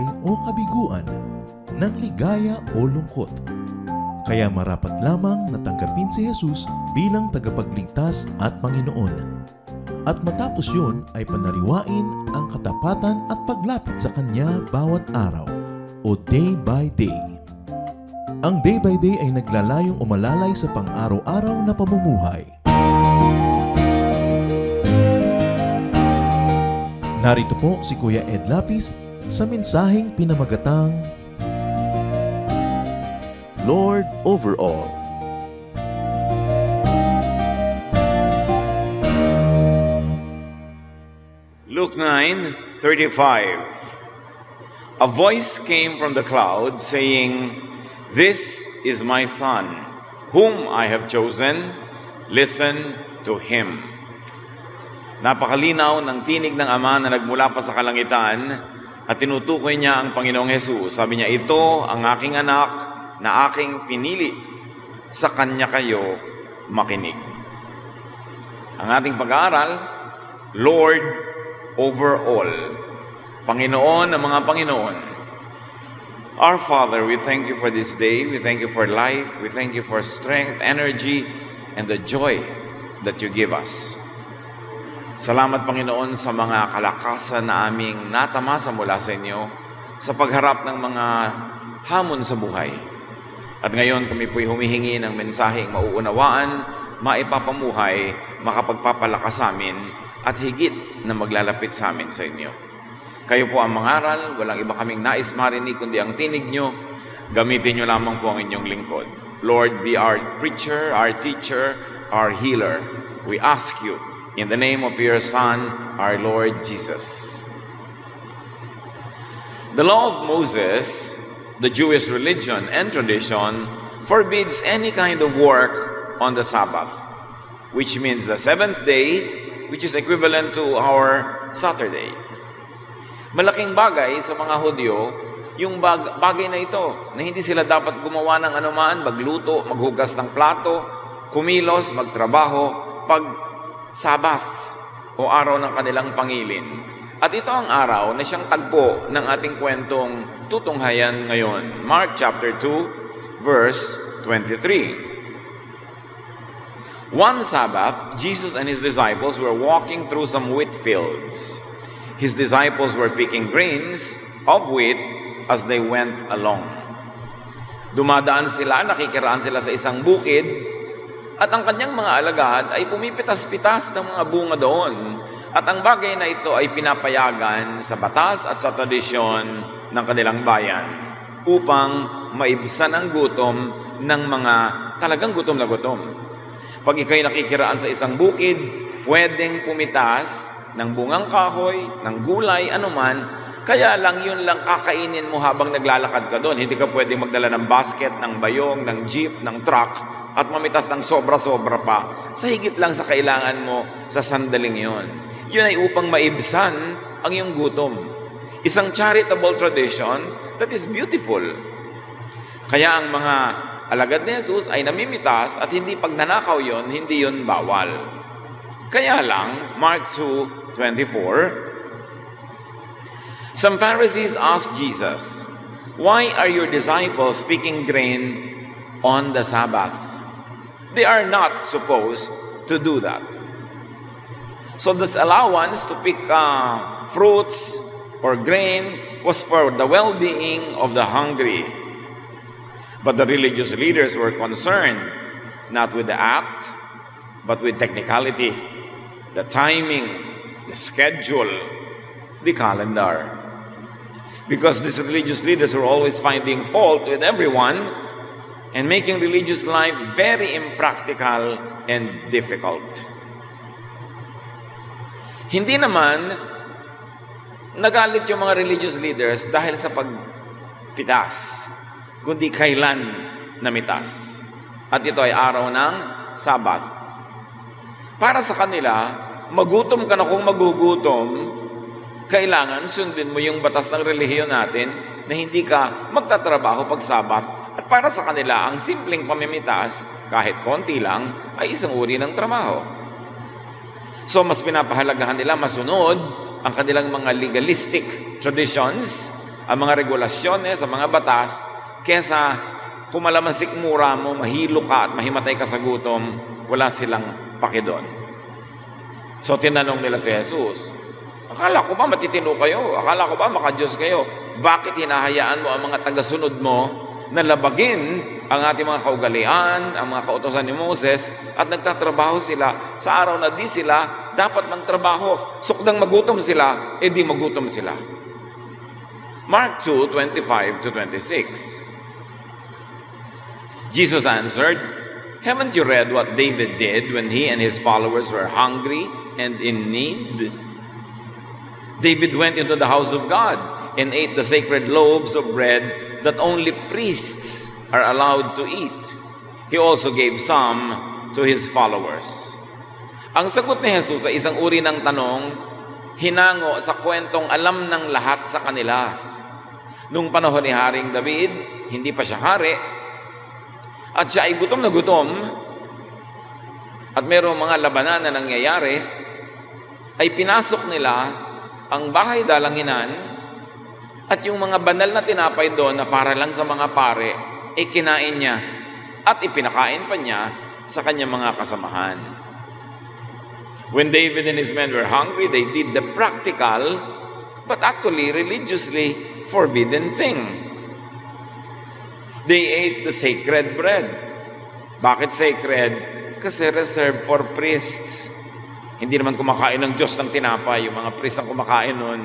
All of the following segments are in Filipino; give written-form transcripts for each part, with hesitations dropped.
buhay o kabiguan, ng ligaya o lungkot. Kaya marapat lamang na tanggapin si Jesus bilang tagapagligtas at Panginoon. At matapos yun ay panariwain ang katapatan at paglapit sa Kanya bawat araw o day by day. Ang day by day ay naglalayong umalalay sa pang-araw-araw na pamumuhay. Narito po si Kuya Ed Lapis sa mensaheng pinamagatang Lord over all. Luke 9:35. A voice came from the cloud saying, "This is my son, whom I have chosen. Listen to him." Napakalinaw ng tinig ng Ama na nagmula pa sa kalangitan at tinutukoy niya ang Panginoong Hesus. Sabi niya, "Ito ang aking anak na aking pinili. Sa kanya kayo makinig." Ang ating pag-aaral, Lord over all. Panginoon ng mga Panginoon. Our Father, we thank you for this day. We thank you for life. We thank you for strength, energy, and the joy that you give us. Salamat, Panginoon, sa mga kalakasan na aming natamasa mula sa inyo sa pagharap ng mga hamon sa buhay. At ngayon, kami po'y humihingi ng mensaheng mauunawaan, maipapamuhay, makapagpapalakas sa amin, at higit na maglalapit sa amin sa inyo. Kayo po ang mangaral, walang iba kaming nais marinig kundi ang tinig nyo. Gamitin nyo lamang po ang inyong lingkod. Lord, be our preacher, our teacher, our healer. We ask you, in the name of your Son, our Lord Jesus. The law of Moses, the Jewish religion and tradition, forbids any kind of work on the Sabbath, which means the seventh day, which is equivalent to our Saturday. Malaking bagay sa mga Hudyo, yung bagay na ito, na hindi sila dapat gumawa ng anuman, magluto, maghugas ng plato, kumilos, magtrabaho, pag Sabbath o araw ng kanilang pangilin. At ito ang araw na siyang tagpo ng ating kwentong tutunghayan ngayon. Mark chapter 2, verse 23. One Sabbath, Jesus and his disciples were walking through some wheat fields. His disciples were picking grains of wheat as they went along. Dumadaan sila, nakikiraan sila sa isang bukid, at ang kanyang mga alagad ay pumipitas-pitas ng mga bunga doon. At ang bagay na ito ay pinapayagan sa batas at sa tradisyon ng kanilang bayan upang maibsan ang gutom ng mga talagang gutom na gutom. Pag ikaw'y nakikiraan sa isang bukid, pwedeng pumitas ng bungang kahoy, ng gulay, anuman, kaya lang yun lang kakainin mo habang naglalakad ka doon. Hindi ka pwedeng magdala ng basket, ng bayong, ng jeep, ng truck, at mamitas ng sobra-sobra pa sa higit lang sa kailangan mo sa sandaling yon. Yun ay upang maibsan ang iyong gutom. Isang charitable tradition that is beautiful. Kaya ang mga alagad ni Jesus ay namimitas at hindi pag nanakaw yon, hindi yon bawal. Kaya lang, Mark 2:24, some Pharisees asked Jesus, "Why are your disciples picking grain on the Sabbath? They are not supposed to do that." So this allowance to pick fruits or grain was for the well-being of the hungry. But the religious leaders were concerned not with the act, but with technicality, the timing, the schedule, the calendar. Because these religious leaders were always finding fault with everyone and making religious life very impractical and difficult. Hindi naman nagalit yung mga religious leaders dahil sa pagpitas, kundi kailan namitas. At ito ay araw ng Sabbath. Para sa kanila, magutom ka na kung magugutom, kailangan sundin mo yung batas ng relihiyon natin na hindi ka magtatrabaho pag Sabbath. At para sa kanila, ang simpleng pamimitas, kahit konti lang, ay isang uri ng trabaho. So, mas pinapahalagahan nila masunod ang kanilang mga legalistic traditions ang mga regulasyones, ang mga batas, kesa kung malamansikmura mo, mahilo ka at mahimatay ka sa gutom, wala silang pakidon. So tinanong nila si Jesus, akala ko ba matitino kayo? Akala ko ba makadiyos kayo? Bakit hinahayaan mo ang mga tagasunod mo na labagin ang ating mga kaugalian, ang mga kautosan ni Moses, at nagtatrabaho sila sa araw na di sila dapat magtrabaho? Sukdang magutom sila, di magutom sila. Mark 2:25-26. Jesus answered, "Haven't you read what David did when he and his followers were hungry and in need? David went into the house of God and ate the sacred loaves of bread that only priests are allowed to eat. He also gave some to his followers." Ang sagot ni Jesus sa isang uri ng tanong, hinango sa kwentong alam ng lahat sa kanila. Nung panahon ni Haring David, hindi pa siya hari, at siya ay gutom na gutom, at mayroong mga labanan na nangyayari, ay pinasok nila ang bahay dalanginan, at yung mga banal na tinapay doon na para lang sa mga pare, kinain niya, at ipinakain pa niya sa kanyang mga kasamahan. When David and his men were hungry, they did the practical, but actually religiously forbidden thing. They ate the sacred bread. Bakit sacred? Kasi reserved for priests. Hindi naman kumakain ng Diyos ng tinapay, yung mga priests ang kumakain nun.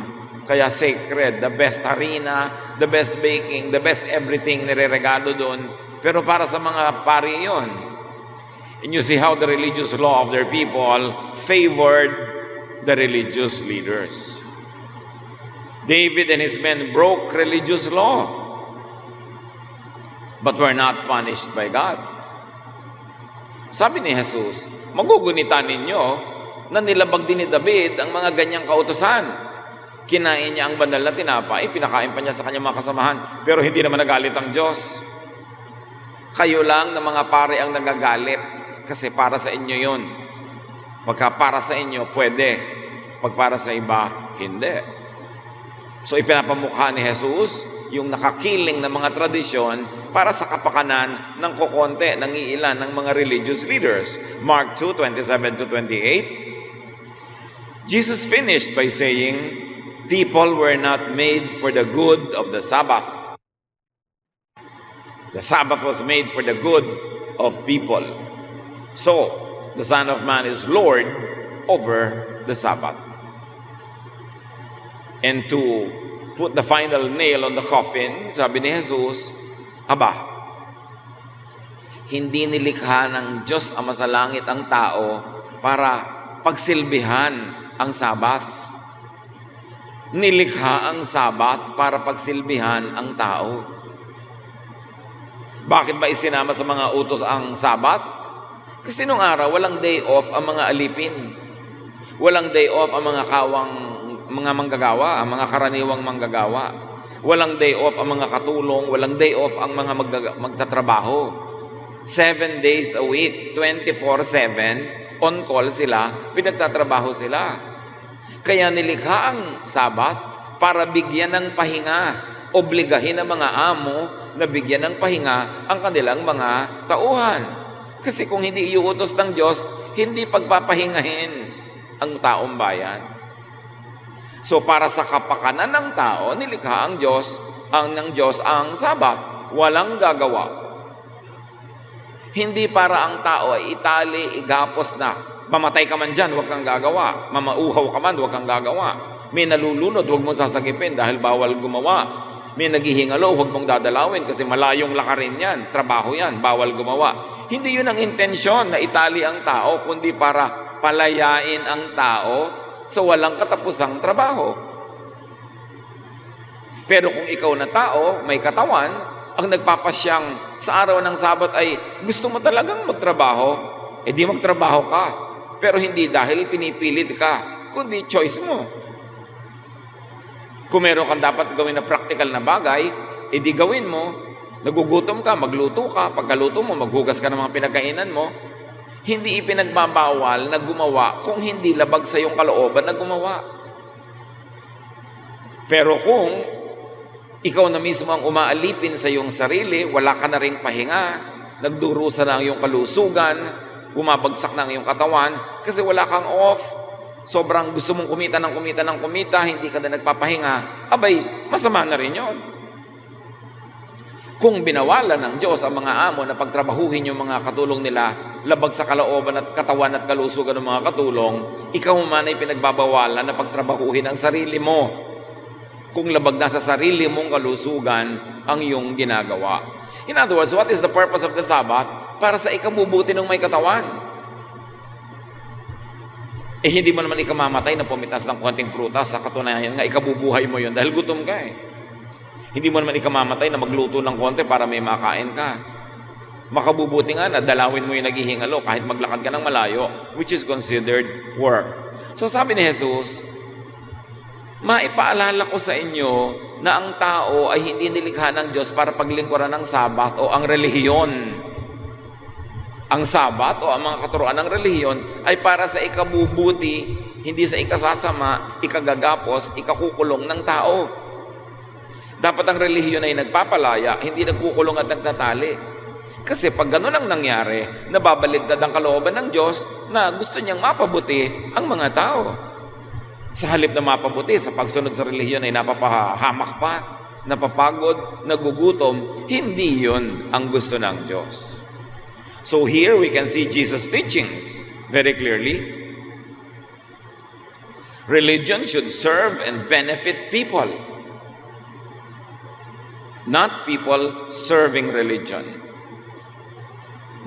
Kaya sacred, the best harina, the best baking, the best everything nireregalo doon. Pero para sa mga pari yun. And you see how the religious law of their people favored the religious leaders. David and his men broke religious law, but were not punished by God. Sabi ni Jesus, magugunitan ninyo na nilabag din ni David ang mga ganyang kautusan. Kinain niya ang banal na tinapay, pinakain pa niya sa kanyang mga kasamahan, pero hindi naman nagalit ang Diyos. Kayo lang na mga pare ang nagagalit kasi para sa inyo yun. Pagka para sa inyo, pwede. Pag para sa iba, hindi. So ipinapamukha ni Jesus yung nakakiling ng mga tradisyon para sa kapakanan ng kokonte, ng iilan ng mga religious leaders. Mark 2:27-28. Jesus finished by saying, people were not made for the good of the Sabbath. The Sabbath was made for the good of people. So, the Son of Man is Lord over the Sabbath. And to put the final nail on the coffin, sabi ni Jesus, aba, hindi nilikha ng Diyos Ama sa langit ang tao para pagsilbihan ang Sabat. Nilikha ang Sabat para pagsilbihan ang tao. Bakit ba isinama sa mga utos ang Sabat? Kasi nung araw, walang day off ang mga alipin. Walang day off ang mga mga manggagawa, ang mga karaniwang manggagawa. Walang day off ang mga katulong, walang day off ang mga magtatrabaho. 7 days a week, 24/7, on call sila, pinagtatrabaho sila. Kaya nilikha ang Sabat para bigyan ng pahinga, obligahin ang mga amo na bigyan ng pahinga ang kanilang mga tauhan. Kasi kung hindi iuutos ng Diyos, hindi pagpapahingahin ang taong bayan. So para sa kapakanan ng tao, nilikha ng Diyos ang Sabat. Walang gagawa. Hindi para ang tao ay itali, igapos na. Mamatay ka man dyan, huwag kang gagawa. Mamauhaw ka man, huwag kang gagawa. May nalulunod, huwag mong sasagipin dahil bawal gumawa. May naghihingalo, huwag mong dadalawin kasi malayong lakarin yan. Trabaho yan, bawal gumawa. Hindi yun ang intensyon na itali ang tao, kundi para palayain ang tao sa walang katapusang trabaho. Pero kung ikaw na tao, may katawan, ang nagpapasyang sa araw ng Sabat ay gusto mo talagang magtrabaho, di magtrabaho ka. Pero hindi dahil pinipilit ka, kundi choice mo. Kung meron kang dapat gawin na practical na bagay, di gawin mo. Nagugutom ka, magluto ka. Pagkaluto mo, maghugas ka ng mga pinagkainan mo. Hindi ipinagbabawal na gumawa kung hindi labag sa iyong kalooban na gumawa. Pero kung Ikaw na mismo ang umaalipin sa iyong sarili, wala ka na ring pahinga, nagdurusa na ang iyong kalusugan, bumabagsak na ang iyong katawan, kasi wala kang off. Sobrang gusto mong kumita ng kumita ng kumita, hindi ka na nagpapahinga, abay, masama na rin yun. Kung binawalan ng Diyos ang mga amo na pagtrabahuhin yung mga katulong nila, labag sa kalooban at katawan at kalusugan ng mga katulong, ikaw man ay pinagbabawalan na pagtrabahuhin ang sarili mo. Kung labag na sa sarili mong kalusugan ang iyong ginagawa. In other words, what is the purpose of the Sabbath? Para sa ikabubuti ng may katawan. Hindi mo naman ikamamatay na pumitas ng konting prutas, sa katunayan nga ikabubuhay mo yun dahil gutom ka eh. Hindi mo naman ikamamatay na magluto ng konti para may makain ka. Makabubuti nga na dalawin mo yung naghihingalo kahit maglakad ka ng malayo, which is considered work. So sabi ni Jesus, maipaalala ko sa inyo na ang tao ay hindi nilikha ng Diyos para paglingkuran ng Sabat o ang relihiyon. Ang Sabat o ang mga katuruan ng relihiyon ay para sa ikabubuti, hindi sa ikasasama, ikagagapos, ikakukulong ng tao. Dapat ang relihiyon ay nagpapalaya, hindi nagkukulong at nagtatali. Kasi pag ganun ang nangyari, nababaligtad ang kalooban ng Diyos na gusto niyang mapabuti ang mga tao. Sa halip na mapabuti, sa pagsunod sa relihiyon ay napapahamak pa, napapagod, nagugutom, hindi yun ang gusto ng Diyos. So here we can see Jesus' teachings very clearly. Religion should serve and benefit people, not people serving religion.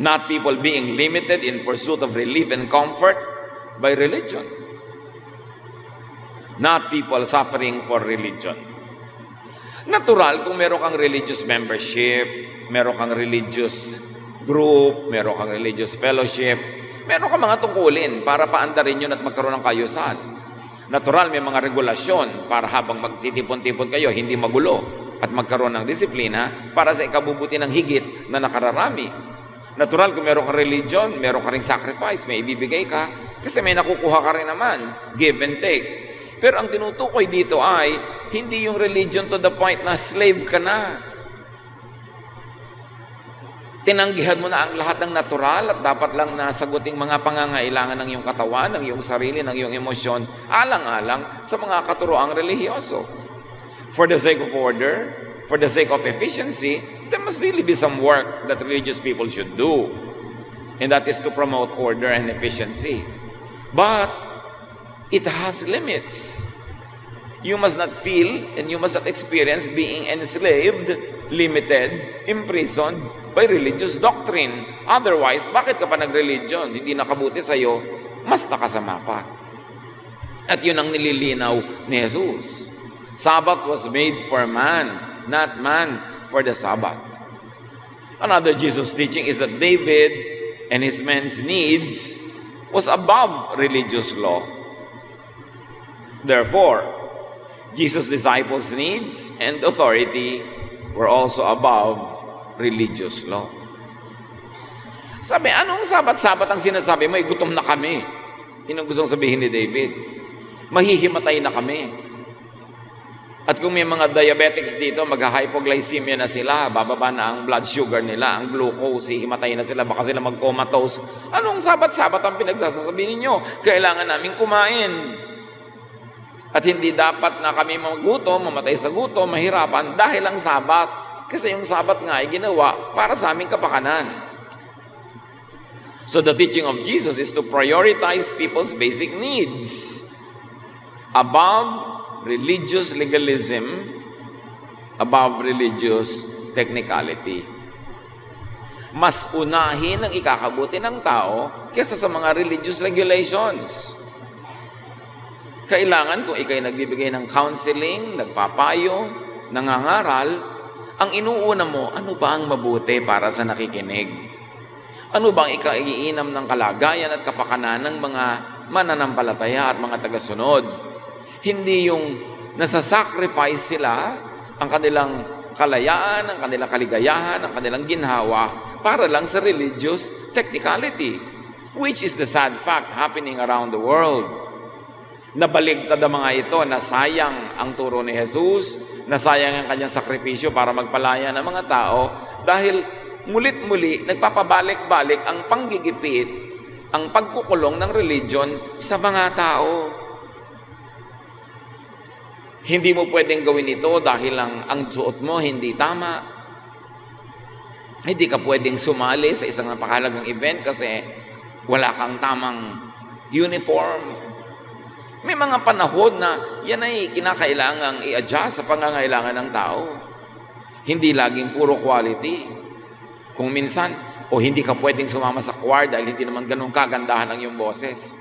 Not people being limited in pursuit of relief and comfort by religion. Not people suffering for religion. Natural kung meron kang religious membership, meron kang religious group, meron kang religious fellowship, meron kang mga tungkulin para paandarin yun at magkaroon ng kayusan. Natural, may mga regulasyon para habang magtitipon-tipon kayo, hindi magulo at magkaroon ng disiplina para sa ikabubuti ng higit na nakararami. Natural, kung meron kang religion, meron ka ring sacrifice, may ibibigay ka, kasi may nakukuha ka rin naman, give and take. Pero ang tinutukoy dito ay, hindi yung religion to the point na slave ka na. Tinanggihan mo na ang lahat ng natural at dapat lang nasaguting mga pangangailangan ng iyong katawan, ng iyong sarili, ng iyong emosyon, alang-alang sa mga katuroang relihiyoso. For the sake of order, for the sake of efficiency, there must really be some work that religious people should do. And that is to promote order and efficiency. But it has limits. You must not feel and you must not experience being enslaved, limited, imprisoned by religious doctrine. Otherwise, bakit ka pa nag-religion? Hindi nakabuti sa'yo, mas nakasama pa. At yun ang nililinaw ni Jesus. Sabbath was made for man, not man for the Sabbath. Another Jesus teaching is that David and his men's needs was above religious law. Therefore, Jesus' disciples' needs and authority were also above religious law. Sabi, anong sabat-sabat ang sinasabi mo? Gutom na kami. Yun ang gustong sabihin ni David. Mahihimatay na kami. At kung may mga diabetics dito, mag-hypoglycemia na sila, bababa na ang blood sugar nila, ang glucose, himatay na sila, baka sila mag-comatose. Anong sabat-sabat ang pinagsasasabi ninyo? Kailangan namin kumain. At hindi dapat na kami magutom, mamatay sa gutom, mahirapan dahil ang Sabat. Kasi yung Sabat nga ay ginawa para sa aming kapakanan. So the teaching of Jesus is to prioritize people's basic needs above religious legalism, above religious technicality. Mas unahin ang ikakabuti ng tao kaysa sa mga religious regulations. Kailangan kung ikay nagbibigay ng counseling, nagpapayo, nangangaral, ang inuuna mo, ano ba ang mabuti para sa nakikinig? Ano bang ikaiinam ng kalagayan at kapakanan ng mga mananampalataya at mga tagasunod? Hindi yung nasasacrifice sila ang kanilang kalayaan, ang kanilang kaligayahan, ang kanilang ginhawa para lang sa religious technicality, which is the sad fact happening around the world. Nabaligtad ang mga ito na sayang ang turo ni Jesus, na sayang ang kanyang sakripisyo para magpalaya ng mga tao dahil mulit-muli nagpapabalik-balik ang panggigipit, ang pagkukulong ng religion sa mga tao. Hindi mo pwedeng gawin ito dahil ang suot mo hindi tama. Hindi ka pwedeng sumali sa isang napakahalagang event kasi wala kang tamang uniform. May mga panahon na yan ay kinakailangang i-adjust sa pangangailangan ng tao. Hindi laging puro quality. Kung minsan, hindi ka pwedeng sumama sa choir dahil hindi naman ganun kagandahan ang iyong boses.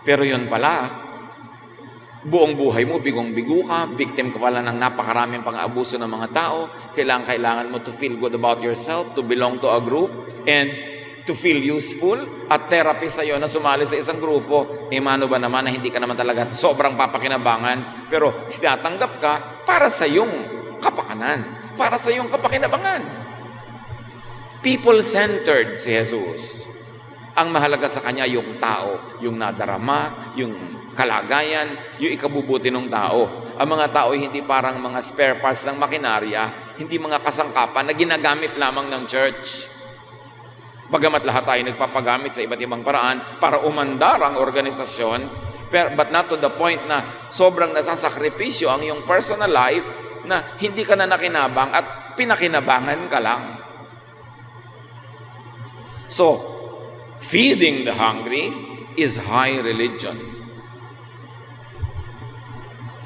Pero yun pala, buong buhay mo, bigong-bigo ka, victim ka pala ng napakaraming pang-abuso ng mga tao, kailangan mo to feel good about yourself, to belong to a group, and to feel useful, at therapy sa iyo na sumali sa isang grupo, mano ba naman na hindi ka naman talaga sobrang papakinabangan, pero tinatanggap ka para sa iyong kapakanan, para sa iyong kapakinabangan. People-centered si Jesus. Ang mahalaga sa kanya yung tao, yung nadarama, yung kalagayan, yung ikabubuti ng tao. Ang mga tao hindi parang mga spare parts ng makinarya, hindi mga kasangkapan na ginagamit lamang ng church. Bagamat lahat tayo nagpapagamit sa iba't ibang paraan para umandar ang organisasyon, but not to the point na sobrang nasasakripisyo ang iyong personal life na hindi ka na nakinabang at pinakinabangan ka lang. So, feeding the hungry is high religion.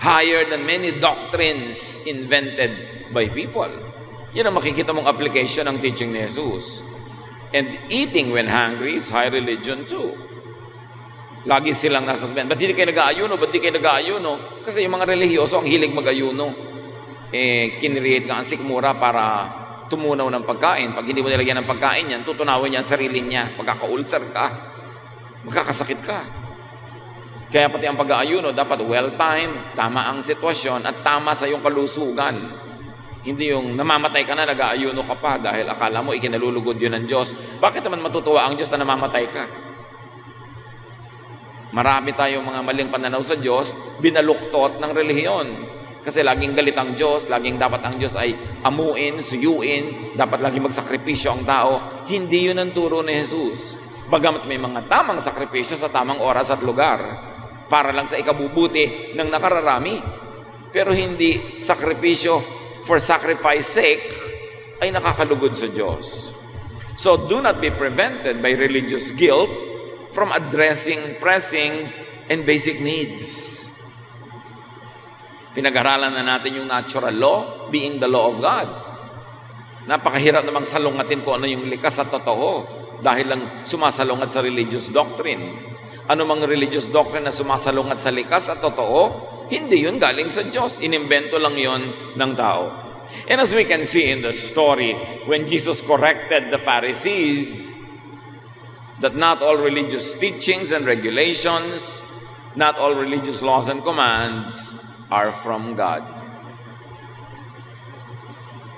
Higher than many doctrines invented by people. Yan ang makikita mong application ng teaching ni Jesus. And eating when hungry is high religion too. Lagi silang nasa sabihin, ba't hindi kayo nag-aayuno? Ba't di kayo nag-aayuno? Kasi yung mga relihiyoso ang hilig mag-ayuno. Kinreate nga ang sikmura para tumunaw ng pagkain. Pag hindi mo nilagyan ng pagkain yan, tutunawin niya ang sarili niya. Magkaka-ulcer ka. Magkakasakit ka. Kaya pati ang pag-aayuno, dapat well-timed, tama ang sitwasyon, at tama sa iyong kalusugan. Hindi yung namamatay ka na, nag-aayuno ka pa dahil akala mo ikinalulugod yun ng Diyos. Bakit naman matutuwa ang Diyos na namamatay ka? Marami tayong mga maling pananaw sa Diyos, binaluktot ng relihiyon. Kasi laging galit ang Diyos, laging dapat ang Diyos ay amuin, suyuin, dapat laging magsakripisyo ang tao. Hindi yun ang turo ni Jesus. Bagamat may mga tamang sakripisyo sa tamang oras at lugar, para lang sa ikabubuti ng nakararami. Pero hindi sakripisyo for sacrifice sake ay nakakalugod sa Diyos. So do not be prevented by religious guilt from addressing pressing and basic needs. Pinag-aralan na natin yung natural law, being the law of God. Napakahirap namang salungatin kung ano yung likas at totoo dahil lang sumasalungat sa religious doctrine. Ano mang religious doctrine na sumasalungat sa likas at totoo, hindi yun galing sa Diyos. Inimbento lang yun ng tao. And as we can see in the story, when Jesus corrected the Pharisees, that not all religious teachings and regulations, not all religious laws and commands are from God,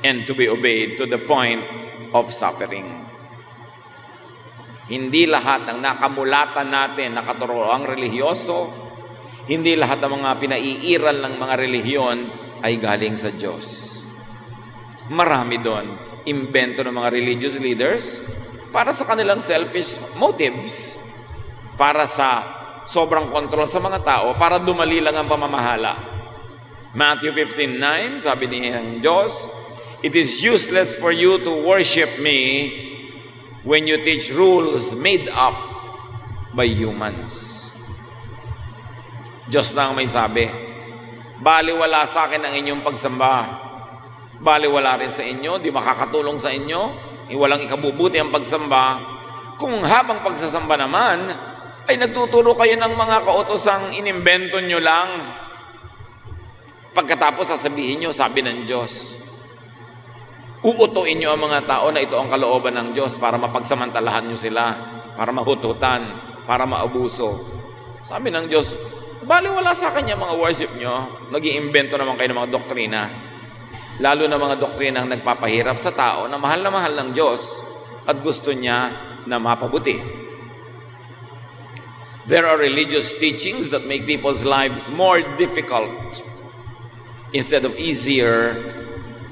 and to be obeyed to the point of suffering. Hindi lahat ng nakamulatan natin nakaturoang relihiyoso, hindi lahat ng mga pinaiiral ng mga relihiyon ay galing sa Diyos. Marami doon, imbento ng mga religious leaders para sa kanilang selfish motives, para sa sobrang kontrol sa mga tao, para dumali lang ang pamamahala. Matthew 15:9, sabi ng Diyos, "It is useless for you to worship me when you teach rules made up by humans." Diyos na ang may sabi, baliwala sa akin ang inyong pagsamba. Baliwala rin sa inyo, di makakatulong sa inyo, walang ikabubuti ang pagsamba. Kung habang pagsasamba naman, ay nagtuturo kayo ng mga kautosang inimbento nyo lang. Pagkatapos sasabihin nyo, sabi ng Diyos. Uutuin nyo ang mga tao na ito ang kalooban ng Diyos para mapagsamantalahan nyo sila, para mahututan, para maabuso. Sabi ng Diyos, baliwala sa akin yung mga worship nyo, nag-iimbento naman kayo ng mga doktrina. Lalo na mga doktrinang nagpapahirap sa tao na mahal ng Diyos at gusto niya na mapabuti. There are religious teachings that make people's lives more difficult instead of easier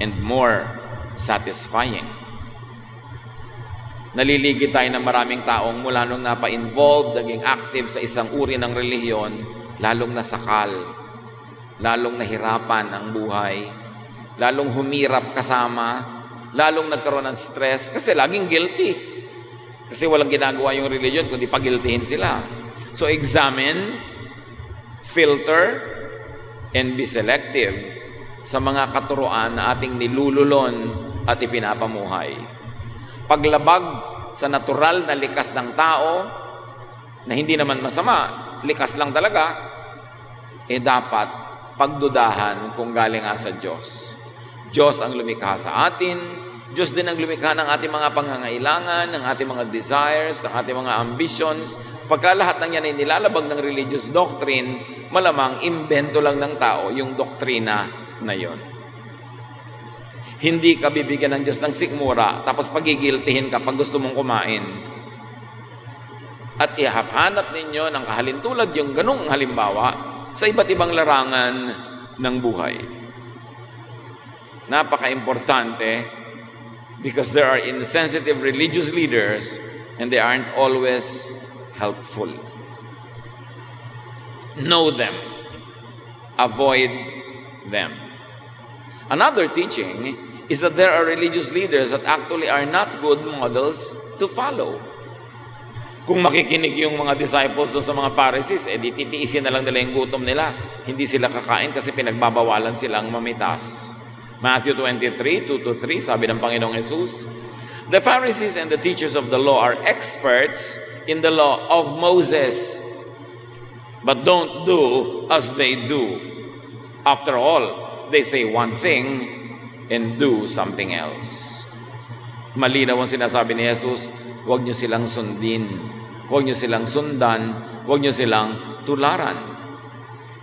and more satisfying. Naliligid tayo ng maraming taong mula nung napa-involved, naging active sa isang uri ng relihiyon, lalong nasakal, lalong nahirapan ang buhay, lalong humirap kasama, lalong nagkaroon ng stress kasi laging guilty. Kasi walang ginagawa yung religion kundi pagiltihin sila. So examine, filter, and be selective sa mga katuruan na ating nilululon at ipinapamuhay. Paglabag sa natural na likas ng tao, na hindi naman masama, likas lang talaga, dapat pagdudahan kung galing nga sa Diyos. Diyos ang lumikha sa atin, Diyos din ang lumikha ng ating mga pangangailangan, ng ating mga desires, ng ating mga ambitions. Pagka lahat ng yan ay nilalabag ng religious doctrine, malamang imbento lang ng tao yung doktrina na yon. Hindi ka bibigyan ng Diyos ng sikmura, tapos pagigiltihin ka pag gusto mong kumain. At ihahanap ninyo ng kahalintulad yung ganung halimbawa sa iba't ibang larangan ng buhay. Napaka-importante because there are insensitive religious leaders and they aren't always helpful. Know them. Avoid them. Another teaching is that there are religious leaders that actually are not good models to follow. Kung makikinig yung mga disciples sa mga Pharisees, di titiisin na lang nila yung gutom nila. Hindi sila kakain kasi pinagbabawalan silang mamitas. Matthew 23, 2-3, sabi ng Panginoong Jesus, the Pharisees and the teachers of the law are experts in the law of Moses, but don't do as they do. After all, they say one thing and do something else. Malinaw ang sinasabi ni Jesus, huwag niyo silang sundin, huwag niyo silang sundan, huwag niyo silang tularan.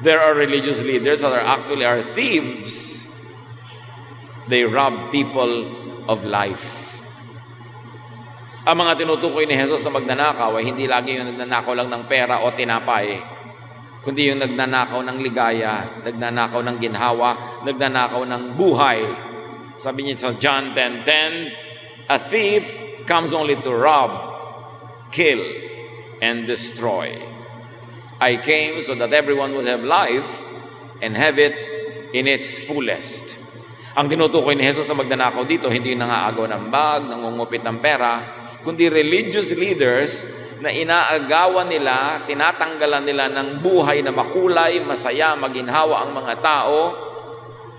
There are religious leaders that actually are thieves. They rob people of life. Ang mga tinutukoy ni Jesus sa magnanakaw ay hindi lagi yung nagnanakaw lang ng pera o tinapay, kundi yung nagnanakaw ng ligaya, nagnanakaw ng ginhawa, nagnanakaw ng buhay. Sabi niya sa John 10:10, a thief comes only to rob, kill, and destroy. I came so that everyone would have life and have it in its fullest. Ang tinutukoy ni Jesus sa magnanakaw dito, hindi yung nangaagaw ng bag, nangungupit ng pera, kundi religious leaders na inaagawan nila, tinatanggalan nila ng buhay na makulay, masaya, maginhawa ang mga tao,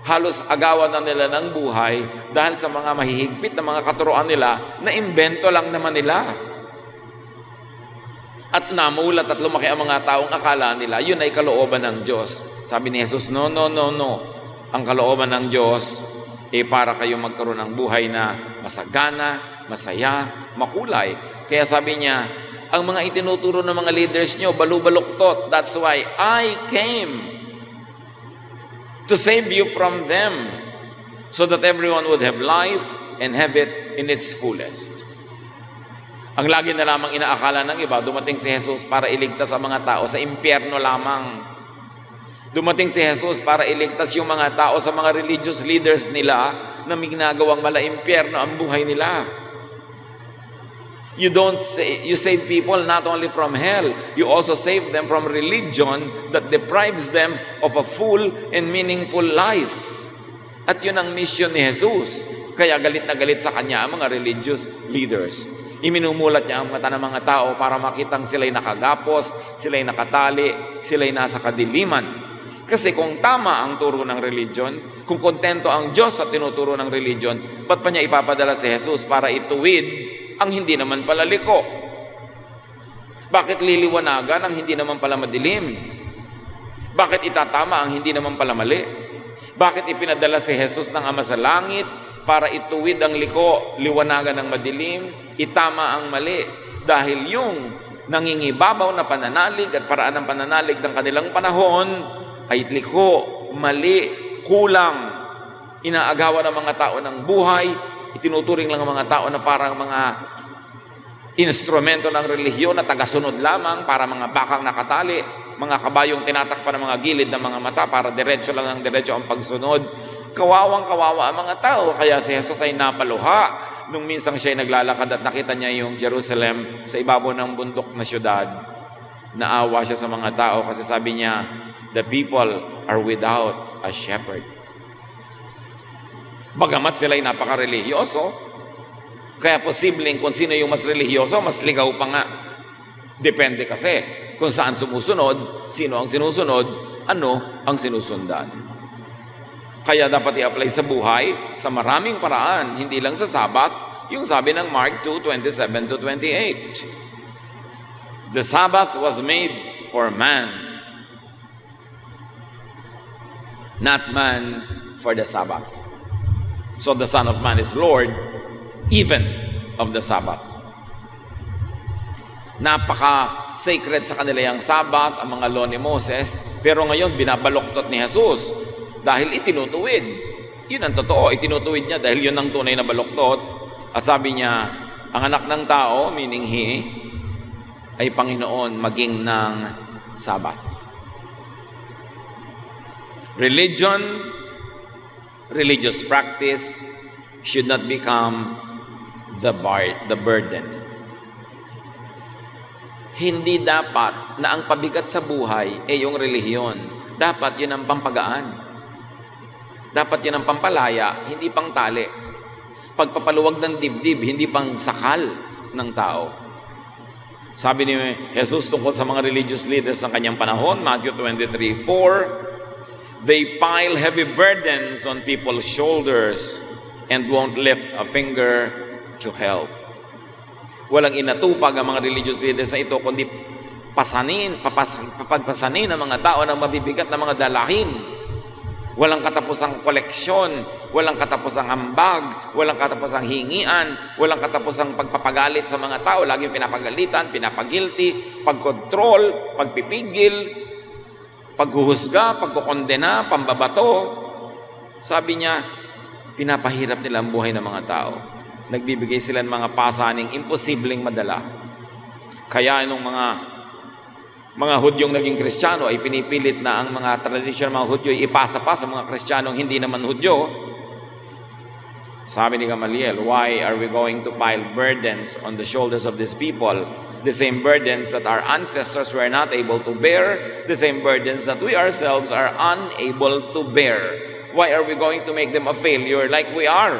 halos agawan na nila ng buhay dahil sa mga mahihigpit na mga katuroan nila na imbento lang naman nila. At namulat at lumaki ang mga taong akala nila, yun ay kalooban ng Diyos. Sabi ni Jesus, no. Ang kalooban ng Diyos para kayo magkaroon ng buhay na masagana, masaya, makulay. Kaya sabi niya, ang mga itinuturo ng mga leaders nyo, balubaluktot. That's why I came to save you from them so that everyone would have life and have it in its fullest. Ang lagi na lamang inaakala ng iba, dumating si Jesus para iligtas ang mga tao sa impyerno lamang. Dumating si Jesus para iligtas yung mga tao sa mga religious leaders nila na may ginagawang mala-impyerno ang buhay nila. You save people not only from hell, you also save them from religion that deprives them of a full and meaningful life. At yun ang mission ni Jesus. Kaya galit na galit sa kanya ang mga religious leaders. Iminumulat niya ang mata ng mga tao para makitang sila'y nakagapos, sila'y nakatali, sila'y nasa kadiliman. Kasi kung tama ang turo ng religion, kung kontento ang Diyos sa tinuturo ng religion, ba't pa niya ipapadala si Jesus para ituwid ang hindi naman pala liko? Bakit liliwanagan ang hindi naman pala madilim? Bakit itatama ang hindi naman pala mali? Bakit ipinadala si Jesus ng Ama sa langit para ituwid ang liko, liwanagan ng madilim, itama ang mali? Dahil yung nangingibabaw na pananalig at paraan ng pananalig ng kanilang panahon ay liko, mali, kulang. Inaagawan ng mga tao ng buhay, itinuturing lang ang mga tao na parang mga instrumento ng relihiyon na tagasunod lamang para mga bakang nakatali, mga kabayong tinatakpan ng mga gilid ng mga mata para diretso lang ng diretso ang pagsunod. Kawawang-kawawa ang mga tao, kaya si Jesus ay napaluha nung minsang siya ay naglalakad at nakita niya yung Jerusalem sa ibabaw ng bundok na syudad. Naawa siya sa mga tao kasi sabi niya, the people are without a shepherd. Bagamat sila ay napaka-religyoso, kaya posibleng kung sino yung mas religyoso, mas ligaw pa nga. Depende kasi kung saan sumusunod, sino ang sinusunod, ano ang sinusundan. Kaya dapat i-apply sa buhay sa maraming paraan, hindi lang sa Sabbath, yung sabi ng Mark 2:27-28. The Sabbath was made for man, not man for the Sabbath. So the Son of Man is Lord even of the Sabbath. Napaka-sacred sa kanila yung Sabbath, ang mga law ni Moses, pero ngayon binabaluktot ni Jesus dahil itinutuwid. Yun ang totoo, itinutuwid niya dahil yun ang tunay na baluktot. At sabi niya, ang anak ng tao, meaning He, ay Panginoon maging ng Sabbath. Religion, religious practice should not become the burden. Hindi dapat na ang pabigat sa buhay ay yung relihiyon. Dapat yun ang pampagaan. Dapat yun ang pampalaya, hindi pang tali. Pagpapaluwag ng dibdib, hindi pang sakal ng tao. Sabi ni Jesus tungkol sa mga religious leaders ng kanyang panahon, Matthew 23:4, they pile heavy burdens on people's shoulders and won't lift a finger to help. Walang inatupag ang mga religious leaders na ito, kundi papagpasanin ang mga tao ng mabibigat na mga dalahin. Walang katapusang koleksyon, walang katapusang ambag, walang katapusang hingian, walang katapusang pagpapagalit sa mga tao. Laging pinapagalitan, pinapagilty, pagkontrol, pagpipigil, paghuhusga, pagkukondena, pambabato. Sabi niya, pinapahirap nila ang buhay ng mga tao. Nagbibigay sila ng mga pasaning imposibleng madala. Kaya nung mga Hudyong naging Kristiyano ay pinipilit na ang mga tradisyon ng mga Hudyo ay ipasa pa sa mga Kristiyanong hindi naman Hudyo. Sabi ni Gamaliel, why are we going to pile burdens on the shoulders of these people? The same burdens that our ancestors were not able to bear, the same burdens that we ourselves are unable to bear. Why are we going to make them a failure like we are?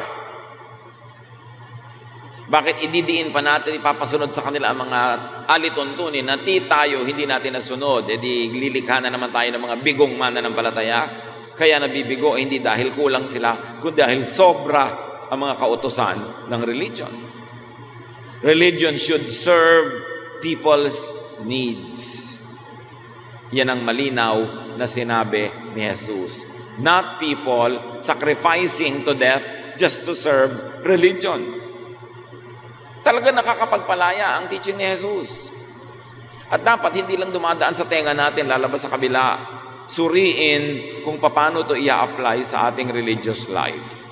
Bakit ididiin pa natin, ipapasunod sa kanila ang mga alituntunin na tayo hindi natin nasunod? Di lilikha na naman tayo ng mga bigong mananampalataya. Kaya nabibigo, hindi dahil kulang sila, kundi dahil sobra ang mga kautusan ng religion. Religion should serve people's needs. Yan ang malinaw na sinabi ni Jesus. Not people sacrificing to death just to serve religion. Talaga nakakapagpalaya ang teaching ni Jesus. At dapat hindi lang dumadaan sa tenga natin, lalabas sa kabila. Suriin kung paano ito i-apply sa ating religious life.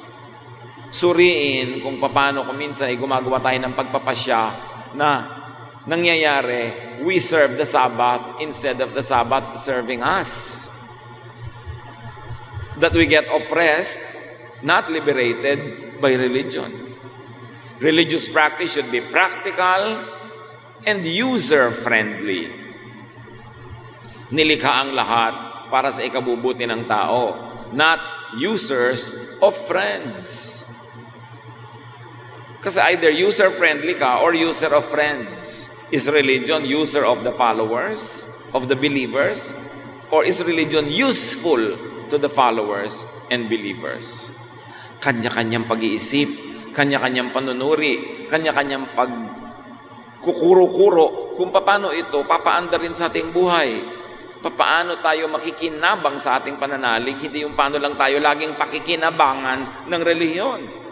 Suriin kung paano kung minsan ay gumagawa tayo ng pagpapasya na nangyayari, we serve the Sabbath instead of the Sabbath serving us. That we get oppressed, not liberated by religion. Religious practice should be practical and user-friendly. Nilikha ang lahat para sa ikabubuti ng tao, not users of friends. Kasi either user-friendly ka or user of friends. Is religion user of the followers, of the believers? Or is religion useful to the followers and believers? Kanya-kanyang pag-iisip, kanya-kanyang panunuri, kanya-kanyang pagkukuro-kuro kung paano ito papaanda rin sa ating buhay. Paano tayo makikinabang sa ating pananalig, hindi yung paano lang tayo laging pakikinabangan ng relihiyon.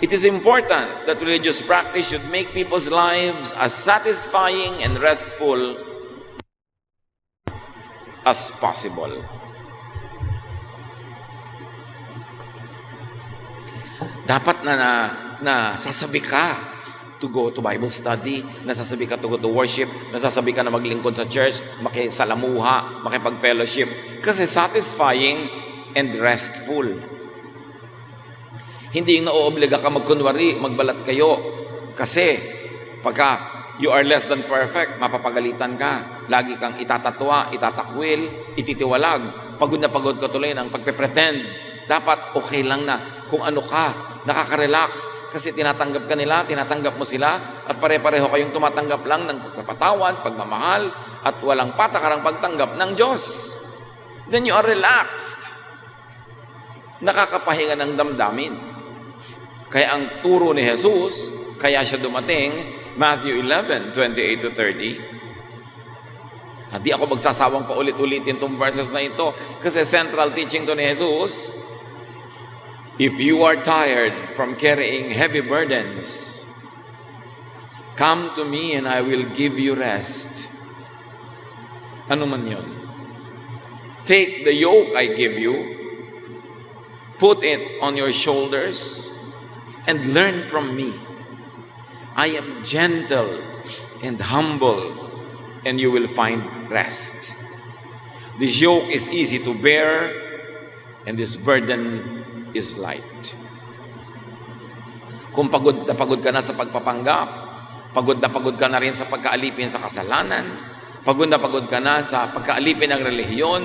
It is important that religious practice should make people's lives as satisfying and restful as possible. Dapat na nasasabi ka to go to Bible study, nasasabi ka to go to worship, nasasabi ka na maglingkod sa church, makisalamuha, makipag-fellowship. Kasi satisfying and restful. Hindi yung naoobliga ka magkunwari, magbalat kayo. Kasi pagka you are less than perfect, mapapagalitan ka. Lagi kang itatatwa, itatakwil, ititiwalag. Pagod na pagod ka tuloy ng pagpe-pretend. Dapat okay lang na kung ano ka, nakaka-relax. Kasi tinatanggap ka nila, tinatanggap mo sila, at pare-pareho kayong tumatanggap lang ng pagpapatawad, pagmamahal, at walang patakarang pagtanggap ng Diyos. Then you are relaxed. Nakakapahinga ng damdamin. Kaya ang turo ni Jesus, kaya siya dumating, Matthew 11:28-30. Hindi ako magsasawang paulit-ulitin itong verses na ito kasi central teaching to ni Jesus. If you are tired from carrying heavy burdens, come to me and I will give you rest. Ano man yun? Take the yoke I give you, put it on your shoulders, and learn from me. I am gentle and humble, and you will find rest. This yoke is easy to bear, and this burden is light. Kung pagod ka na sa pagpapanggap, pagod ka na rin sa pagkaalipin sa kasalanan, pagod ka na sa pagkaalipin ng relihiyon,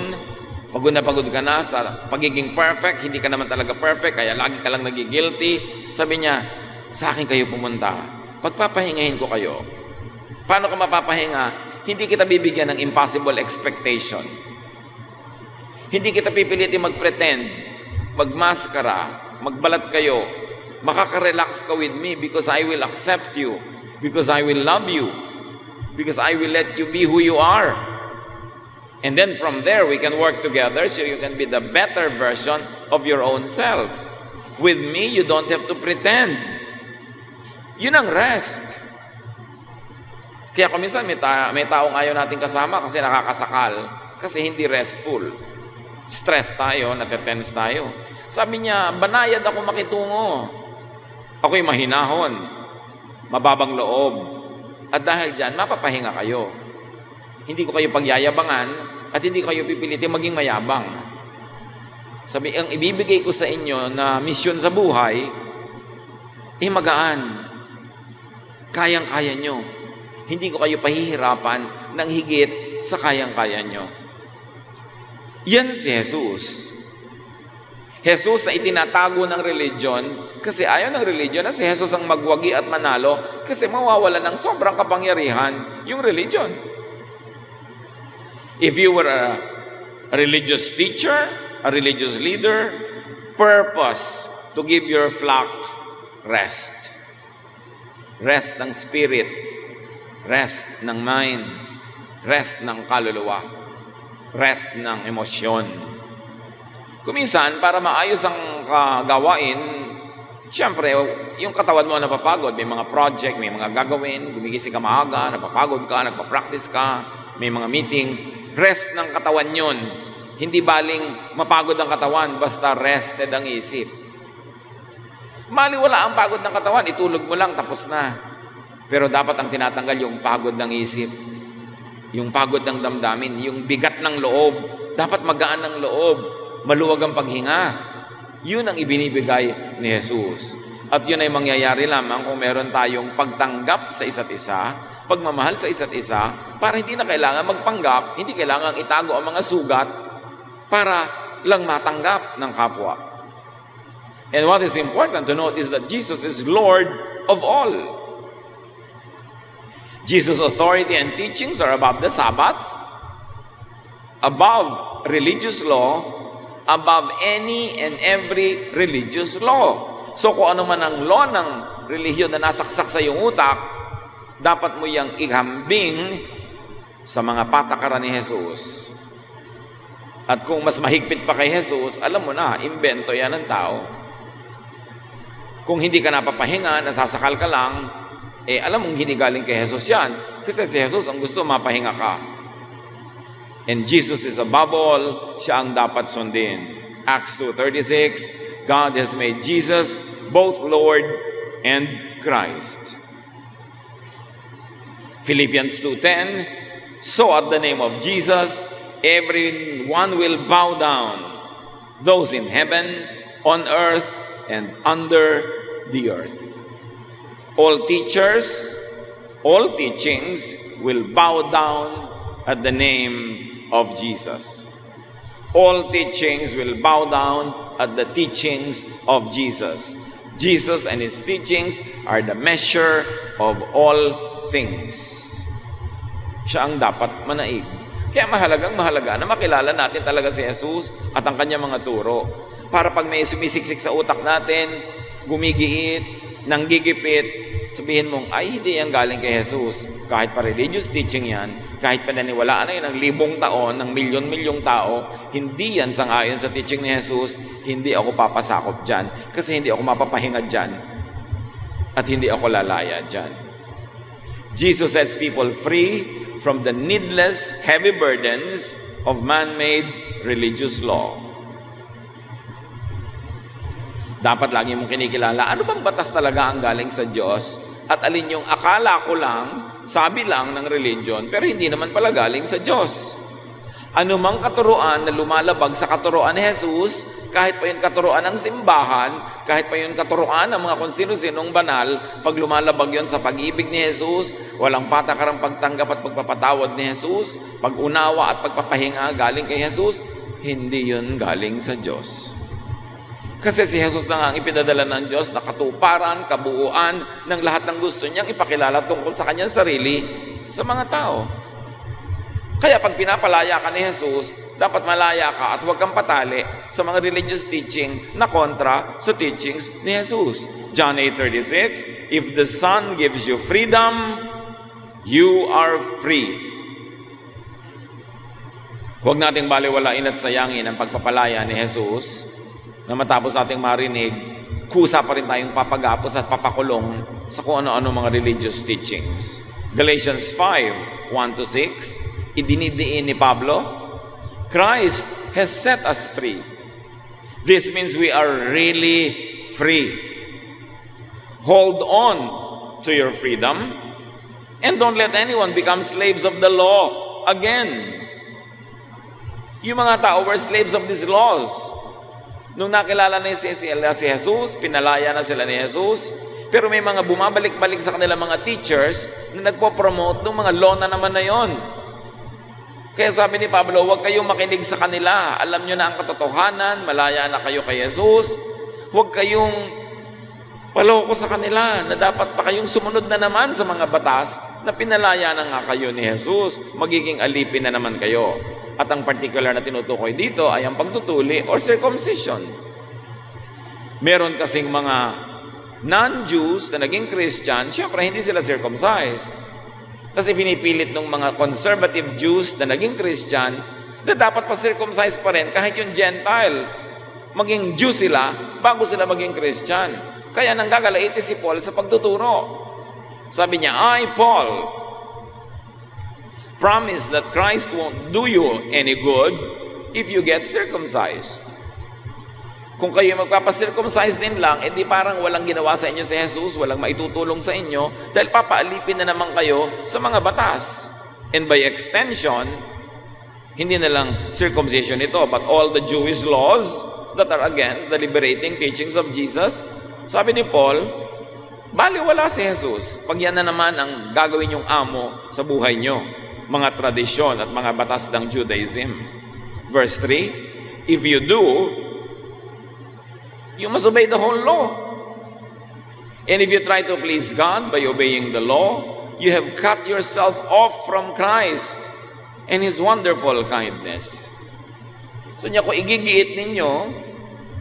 pagod ka na sa pagiging perfect, hindi ka naman talaga perfect, kaya lagi ka lang nagigilty, sabi niya, sa akin kayo pumunta, pagpapahingahin ko kayo. Paano ka mapapahinga? Hindi kita bibigyan ng impossible expectation. Hindi kita pipilitin mag-pretend, magmaskara, magbalat kayo. Makaka-relax ka with me because I will accept you, because I will love you, because I will let you be who you are. And then from there, we can work together so you can be the better version of your own self. With me, you don't have to pretend. Yun ang rest. Kaya kung minsan may taong ayaw natin kasama kasi nakakasakal, kasi hindi restful. Stress tayo, natetense tayo. Sabi niya, banayad ako makitungo. Ako'y mahinahon, mababang loob. At dahil dyan, mapapahinga kayo. Hindi ko kayo pagyayabangan at hindi ko kayo pipilitin maging mayabang. Sabi, ang ibibigay ko sa inyo na misyon sa buhay, magaan. Kayang-kaya nyo. Hindi ko kayo pahihirapan ng higit sa kayang-kaya nyo. Yan si Jesus. Jesus na itinatago ng religion kasi ayaw ng religion na si Jesus ang magwagi at manalo kasi mawawala ng sobrang kapangyarihan yung religion. If you were a religious teacher, a religious leader, purpose to give your flock rest. Rest ng spirit, rest ng mind, rest ng kaluluwa, rest ng emosyon. Kuminsan, para maayos ang kagawain, siyempre, yung katawan mo napapagod, may mga project, may mga gagawin, gumigising ka maaga, napapagod ka, nagpa-practice ka, may mga meeting, rest ng katawan yun. Hindi baling mapagod ang katawan, basta rested ang isip. Maliwala ang pagod ng katawan, itulog mo lang, tapos na. Pero dapat ang tinatanggal yung pagod ng isip, yung pagod ng damdamin, yung bigat ng loob. Dapat magaan ng loob, maluwag ang paghinga. Yun ang ibinibigay ni Jesus. At yun ay mangyayari lamang kung meron tayong pagtanggap sa isa't isa, pagmamahal sa isa't isa, para hindi na kailangan magpanggap, hindi kailangan itago ang mga sugat para lang matanggap ng kapwa. And what is important to note is that Jesus is Lord of all. Jesus' authority and teachings are above the Sabbath, above religious law, above any and every religious law. So kung ano man ang law ng relihiyon na nasaksak sa iyong utak, dapat mo yang ihambing sa mga patakaran ni Jesus. At kung mas mahigpit pa kay Jesus, alam mo na, imbento yan ng tao. Kung hindi ka napapahinga, nasasakal ka lang, alam mong hinigaling kay Jesus yan. Kasi si Jesus ang gusto, mapahinga ka. And Jesus is above all, siya ang dapat sundin. Acts 2:36, God has made Jesus both Lord and Christ. Philippians 2:10, so at the name of Jesus, everyone will bow down, those in heaven, on earth, and under the earth. All teachers, all teachings will bow down at the name of Jesus. All teachings will bow down at the teachings of Jesus. Jesus and His teachings are the measure of all things. Siya ang dapat manaig. Kaya mahalaga na makilala natin talaga si Jesus at ang kanyang mga turo. Para pag may sumisiksik sa utak natin, gumigiit, nanggigipit, sabihin mong, ay, hindi yan galing kay Jesus. Kahit pa religious teaching yan, kahit pananiwalaan na yun ng 1,000 taon, ng milyon-milyong tao, hindi yan sangayon sa teaching ni Jesus, hindi ako papasakop dyan. Kasi hindi ako mapapahinga dyan. At hindi ako lalaya dyan. Jesus sets people free from the needless, heavy burdens of man-made religious law. Dapat lagi mong kinikilala, ano bang batas talaga ang galing sa Diyos? At alin yung akala ko lang, sabi lang ng religion, pero hindi naman pala galing sa Diyos. Ano mang katuruan na lumalabag sa katuruan ni Jesus, kahit pa yung katuruan ng simbahan, kahit pa yung katuruan ng mga kung sino-sinong banal, pag lumalabag yon sa pag-ibig ni Jesus, walang patakarang pagtanggap at pagpapatawad ni Jesus, pag-unawa at pagpapahinga galing kay Jesus, hindi yun galing sa Diyos. Kasi si Jesus na nga ang ipinadala ng Diyos na katuparan, kabuuan ng lahat ng gusto niyang ipakilala tungkol sa kanyang sarili sa mga tao. Kaya pag pinapalaya ka ni Jesus, dapat malaya ka at huwag kang patali sa mga religious teaching na kontra sa teachings ni Jesus. John 8:36, if the Son gives you freedom, you are free. Huwag nating baliwalain at sayangin ang pagpapalaya ni Jesus na matapos ating marinig, kusa pa rin tayong papagapos at papakulong sa kung ano-ano mga religious teachings. Galatians 5:1-6, idinidiin ni Pablo, Christ has set us free. This means we are really free. Hold on to your freedom and don't let anyone become slaves of the law again. Yung mga tao were slaves of these laws. Nung nakilala na si Jesus, pinalaya na sila ni Jesus, pero may mga bumabalik-balik sa kanila mga teachers na nagpo-promote ng mga law na naman na yon. Kaya sabi ni Pablo, huwag kayong makinig sa kanila. Alam nyo na ang katotohanan, malaya na kayo kay Jesus. Huwag kayong paloko sa kanila na dapat pa kayong sumunod na naman sa mga batas na pinalaya na nga kayo ni Jesus. Magiging alipin na naman kayo. At ang particular na tinutukoy dito ay ang pagtutuli or circumcision. Meron kasing mga non-Jews na naging Christian, syempre hindi sila circumcised. Kasi pinipilit ng mga conservative Jews na naging Christian na dapat pa circumcised pa rin kahit yung Gentile. Maging Jew sila bago sila maging Christian. Kaya nanggagalaiti si Paul sa pagtuturo. Sabi niya, I, Paul, promise that Christ won't do you any good if you get circumcised. Kung kayo magpapacircumcise din lang, edi parang walang ginawa sa inyo si Jesus, walang maitutulong sa inyo, dahil papaalipin na naman kayo sa mga batas. And by extension, hindi na lang circumcision ito, but all the Jewish laws that are against the liberating teachings of Jesus, sabi ni Paul, baliwala si Jesus. Pag yan na naman ang gagawin yung amo sa buhay nyo, mga tradisyon at mga batas ng Judaism. Verse 3, if you do, you must obey the whole law. And if you try to please God by obeying the law, you have cut yourself off from Christ and His wonderful kindness. So niya, kung igigiit ninyo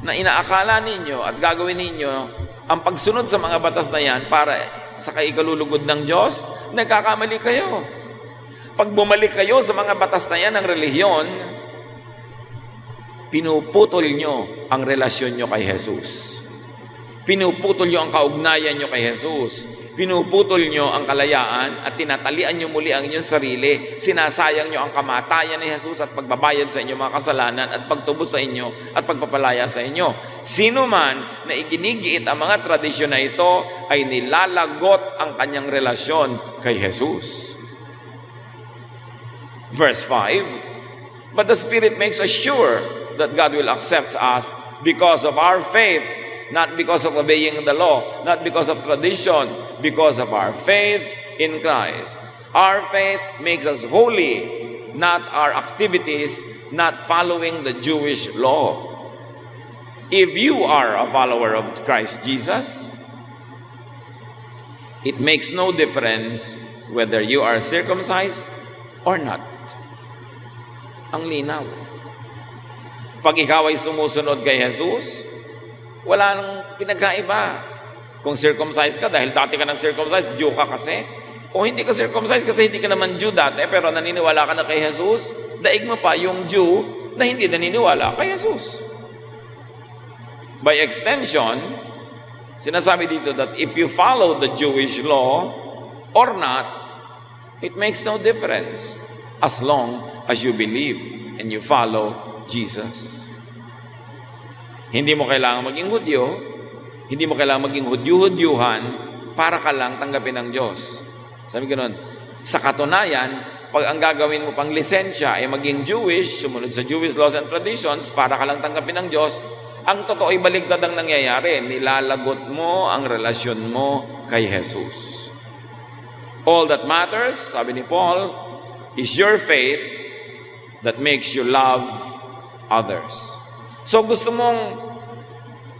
na inaakala ninyo at gagawin ninyo ang pagsunod sa mga batas na yan para sa kaikalulugod ng Diyos, nagkakamali kayo. Pag bumalik kayo sa mga batas na yan ng relihiyon, pinuputol nyo ang relasyon nyo kay Jesus. Pinuputol nyo ang kaugnayan nyo kay Jesus. Pinuputol nyo ang kalayaan at tinatalian nyo muli ang inyong sarili. Sinasayang nyo ang kamatayan ni Jesus at pagbabayad sa inyong mga kasalanan at pagtubos sa inyo at pagpapalaya sa inyo. Sino man na iginigiit ang mga tradisyon na ito ay nilalagot ang kanyang relasyon kay Jesus. Verse 5, but the Spirit makes us sure that God will accept us because of our faith, not because of obeying the law, not because of tradition, because of our faith in Christ. Our faith makes us holy, not our activities, not following the Jewish law. If you are a follower of Christ Jesus, it makes no difference whether you are circumcised or not. Ang linaw. Pag ikaw ay sumusunod kay Jesus, wala nang pinagkaiba. Kung circumcised ka, dahil dati ka nang circumcised, Jew ka kasi. O hindi ka circumcised kasi hindi ka naman Jew dati, pero naniniwala ka na kay Jesus, daig mo pa yung Jew na hindi naniniwala kay Jesus. By extension, sinasabi dito that if you follow the Jewish law or not, it makes no difference as long as you believe and you follow Jesus. Hindi mo kailangan maging Hudyo, hindi mo kailangan maging Hudyo-Hudyuhan para ka lang tanggapin ng Diyos. Sabi ganoon, sa katunayan, pag ang gagawin mo pang lisensya ay maging Jewish, sumunod sa Jewish laws and traditions para ka lang tanggapin ng Diyos, ang totoo ay baligtad ang nangyayari. Nilalagot mo ang relasyon mo kay Jesus. All that matters, sabi ni Paul, is your faith that makes you love others. So gusto mong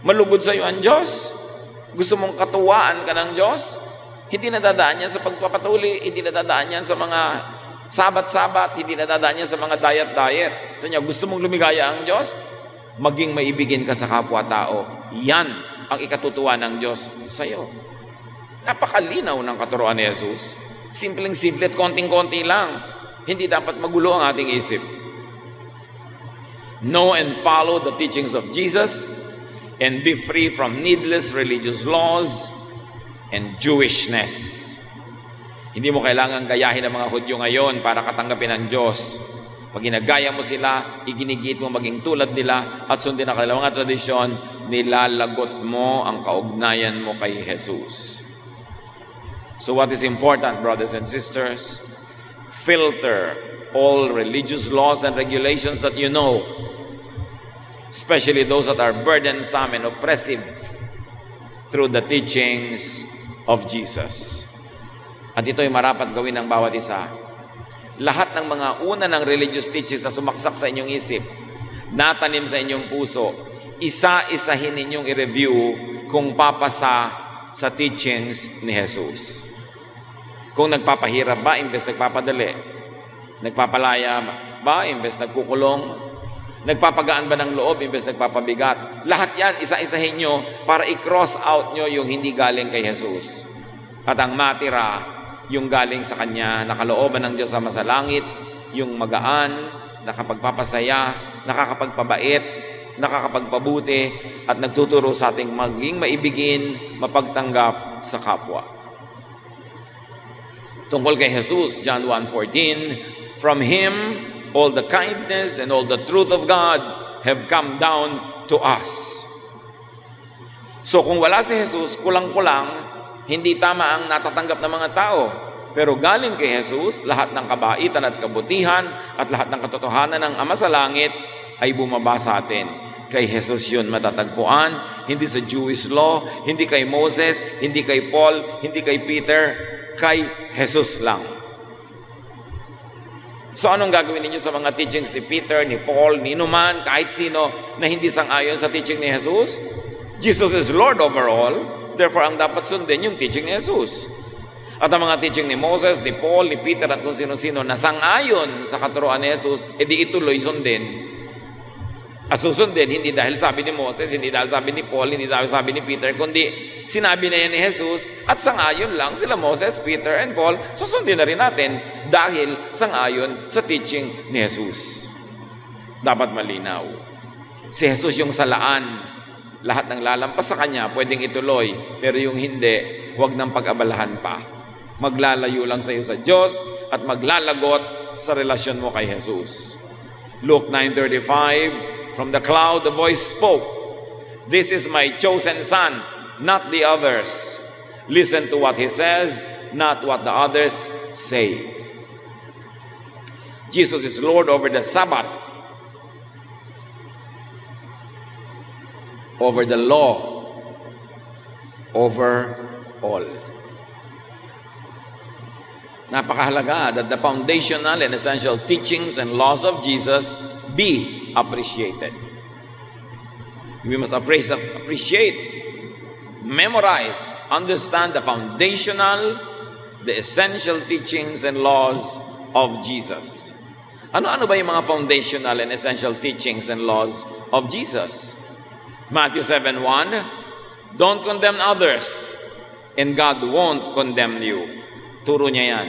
malugod sa iyo ang Diyos? Gusto mong katuwaan ka ng Diyos? Hindi nadadaan yan sa pagpapatuli, hindi nadadaan yan sa mga sabat-sabat, hindi nadadaan yan sa mga diet-diet. Sa inyo, gusto mong lumigaya ang Diyos? Maging maibigin ka sa kapwa-tao. Yan ang ikatutuwa ng Diyos sa iyo. Napakalinaw ng katuruan ni Jesus. Simpleng-simple at konting-konti lang. Hindi dapat magulo ang ating isip. Know and follow the teachings of Jesus and be free from needless religious laws and Jewishness. Hindi mo kailangan gayahin ang mga Hudyo ngayon para katanggapin ang Diyos. Pag ginagaya mo sila, iginigiit mo maging tulad nila at sundin ang kanilang mga tradisyon, nilalagot mo ang kaugnayan mo kay Jesus. So what is important, brothers and sisters? Filter all religious laws and regulations that you know, especially those that are burdensome and oppressive, through the teachings of Jesus. At ito'y marapat gawin ng bawat isa. Lahat ng mga una ng religious teachings na sumaksak sa inyong isip, natanim sa inyong puso, isa-isahin ninyong i-review kung papasa sa teachings ni Jesus. Kung nagpapahirap ba, imbes nagpapadali? Nagpapalaya ba, imbes nagkukulong? Nagpapagaan ba ng loob, imbes nagpapabigat? Lahat yan, isa-isahin nyo para i-cross out nyo yung hindi galing kay Jesus. At ang matira, yung galing sa Kanya, nakalooban ng Diyos sama sa langit, yung magaan, nakapagpapasaya, nakakapagpabait, nakakapagpabuti, at nagtuturo sa ating maging maibigin, mapagtanggap sa kapwa. Tungkol kay Jesus, John 1:14, from Him, all the kindness and all the truth of God have come down to us. So kung wala si Jesus, kulang-kulang, hindi tama ang natatanggap ng mga tao. Pero galing kay Jesus, lahat ng kabaitan at kabutihan at lahat ng katotohanan ng Ama sa Langit ay bumaba sa atin. Kay Jesus yun matatagpuan, hindi sa Jewish law, hindi kay Moses, hindi kay Paul, hindi kay Peter, kay Jesus lang. So anong gagawin ninyo sa mga teachings ni Peter, ni Paul, ni Numan, kahit sino na hindi sang-ayon sa teaching ni Jesus? Jesus is Lord over all, therefore ang dapat sundin yung teaching ni Jesus. At ang mga teaching ni Moses, ni Paul, ni Peter at kung sino-sino na sang-ayon sa katuruan ni Jesus, edi ituloy sundin. At susundin, hindi dahil sabi ni Moses, hindi dahil sabi ni Paul, hindi dahil sabi ni Peter, kundi sinabi na yan ni Jesus at sang-ayon lang sila Moses, Peter, and Paul, susundin na rin natin dahil sang-ayon sa teaching ni Jesus. Dapat malinaw. Si Jesus yung salaan Lahat ng lalampas sa kanya, pwedeng ituloy. Pero yung hindi, huwag nang pag-abalahan pa. Maglalayo lang sa iyo sa Diyos at maglalagot sa relasyon mo kay Jesus. Luke 9:35, from the cloud the voice spoke, "This is my chosen son, not the others. Listen to what he says, not what the others say." Jesus is Lord over the Sabbath, over the law, over all. Napakahalaga that the foundational and essential teachings and laws of Jesus be appreciated. We must appreciate, memorize, understand the foundational, the essential teachings and laws of Jesus. Ano-ano ba yung mga foundational and essential teachings and laws of Jesus? Matthew 7:1, don't condemn others, and God won't condemn you. Turo niya yan.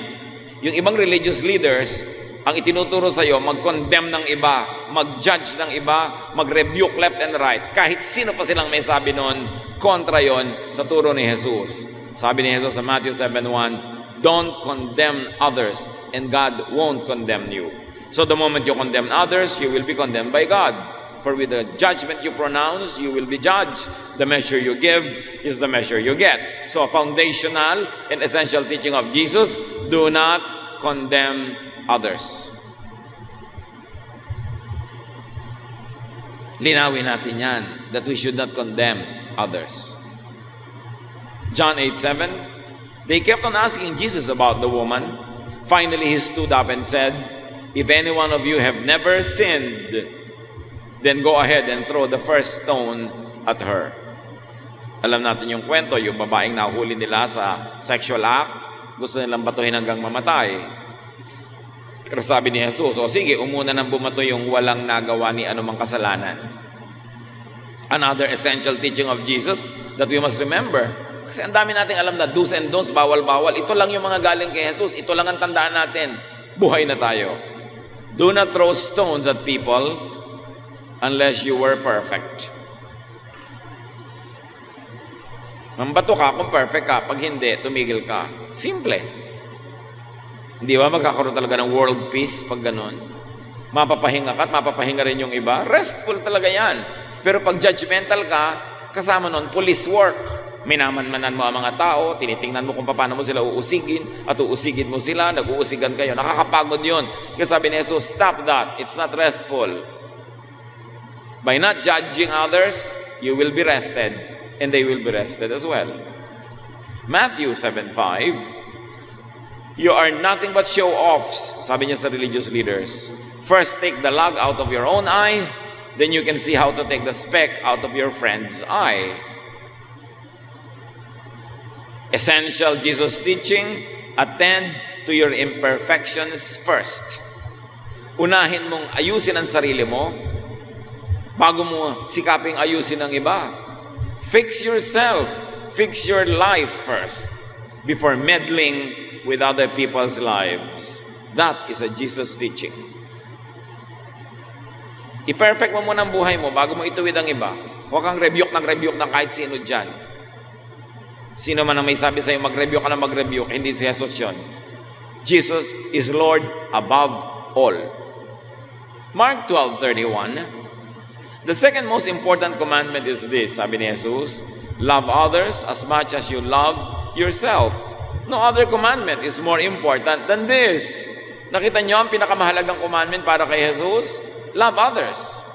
Yung ibang religious leaders, ang itinuturo sa iyo, mag-condemn ng iba, mag-judge ng iba, mag-rebuke left and right. Kahit sino pa silang may sabi noon, kontra yon sa turo ni Jesus. Sabi ni Jesus sa Matthew 7:1, don't condemn others, and God won't condemn you. So the moment you condemn others, you will be condemned by God. For with the judgment you pronounce, you will be judged. The measure you give is the measure you get. So foundational and essential teaching of Jesus, do not condemn others. Linawin natin yan, that we should not condemn others. John 8:7, they kept on asking Jesus about the woman. Finally, he stood up and said, if any one of you have never sinned, then go ahead and throw the first stone at her. Alam natin yung kwento, yung babaeng nahuli nila sa sexual act, gusto nilang batuhin hanggang mamatay. Pero sabi ni Jesus, o sige, umuna nang bumato yung walang nagawa ni anumang kasalanan. Another essential teaching of Jesus that we must remember. Kasi ang dami nating alam na do's and don'ts, bawal-bawal. Ito lang yung mga galing kay Jesus. Ito lang ang tandaan natin. Buhay na tayo. Do not throw stones at people unless you were perfect. Mambato ka kung perfect ka. Pag hindi, tumigil ka. Simple. Hindi ba magkakaroon talaga ng world peace pag ganun? Mapapahinga ka at mapapahinga rin yung iba. Restful talaga yan. Pero pag judgmental ka, kasama nun, police work. Minamanmanan mo ang mga tao, tinitingnan mo kung paano mo sila uusigin, at uusigin mo sila, nag-uusigan kayo. Nakakapagod yun. Kaya sabi ni Jesus, stop that. It's not restful. By not judging others, you will be rested, and they will be rested as well. Matthew 7:5, you are nothing but show-offs, sabi niya sa religious leaders. First, take the log out of your own eye, then you can see how to take the speck out of your friend's eye. Essential Jesus teaching, attend to your imperfections first. Unahin mong ayusin ang sarili mo, bago mo sikaping ayusin ang iba. Fix yourself. Fix your life first before meddling with other people's lives. That is a Jesus teaching. I-perfect mo muna ang buhay mo bago mo ituwid ang iba. Huwag kang rebuke ng kahit sino dyan. Sino man ang may sabi sa'yo, mag-rebuke ka na mag-rebuke, hindi si Jesus yun. Jesus is Lord above all. Mark 12:31, the second most important commandment is this, sabi ni Jesus, love others as much as you love yourself. No other commandment is more important than this. Nakita niyo ang pinakamahalagang commandment para kay Jesus? Love others.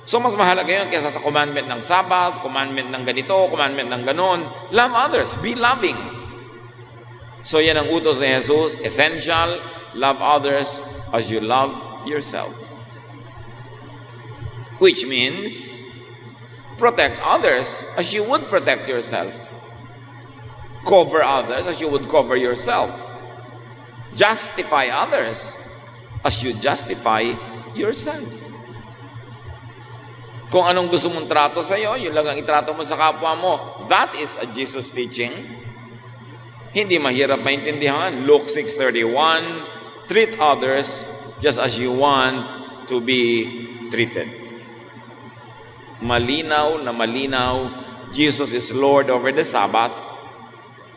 So mas mahalaga yun kaysa sa commandment ng Sabbath, commandment ng ganito, commandment ng ganon. Love others. Be loving. So yan ang utos ni Jesus. Essential, love others as you love yourself. Which means, protect others as you would protect yourself. Cover others as you would cover yourself. Justify others as you justify yourself. Kung anong gusto mong trato sa iyo, yun lang ang itrato mo sa kapwa mo. That is a Jesus teaching. Hindi mahirap maintindihan. Luke 6:31, treat others just as you want to be treated. malinaw na malinaw, Jesus is Lord over the Sabbath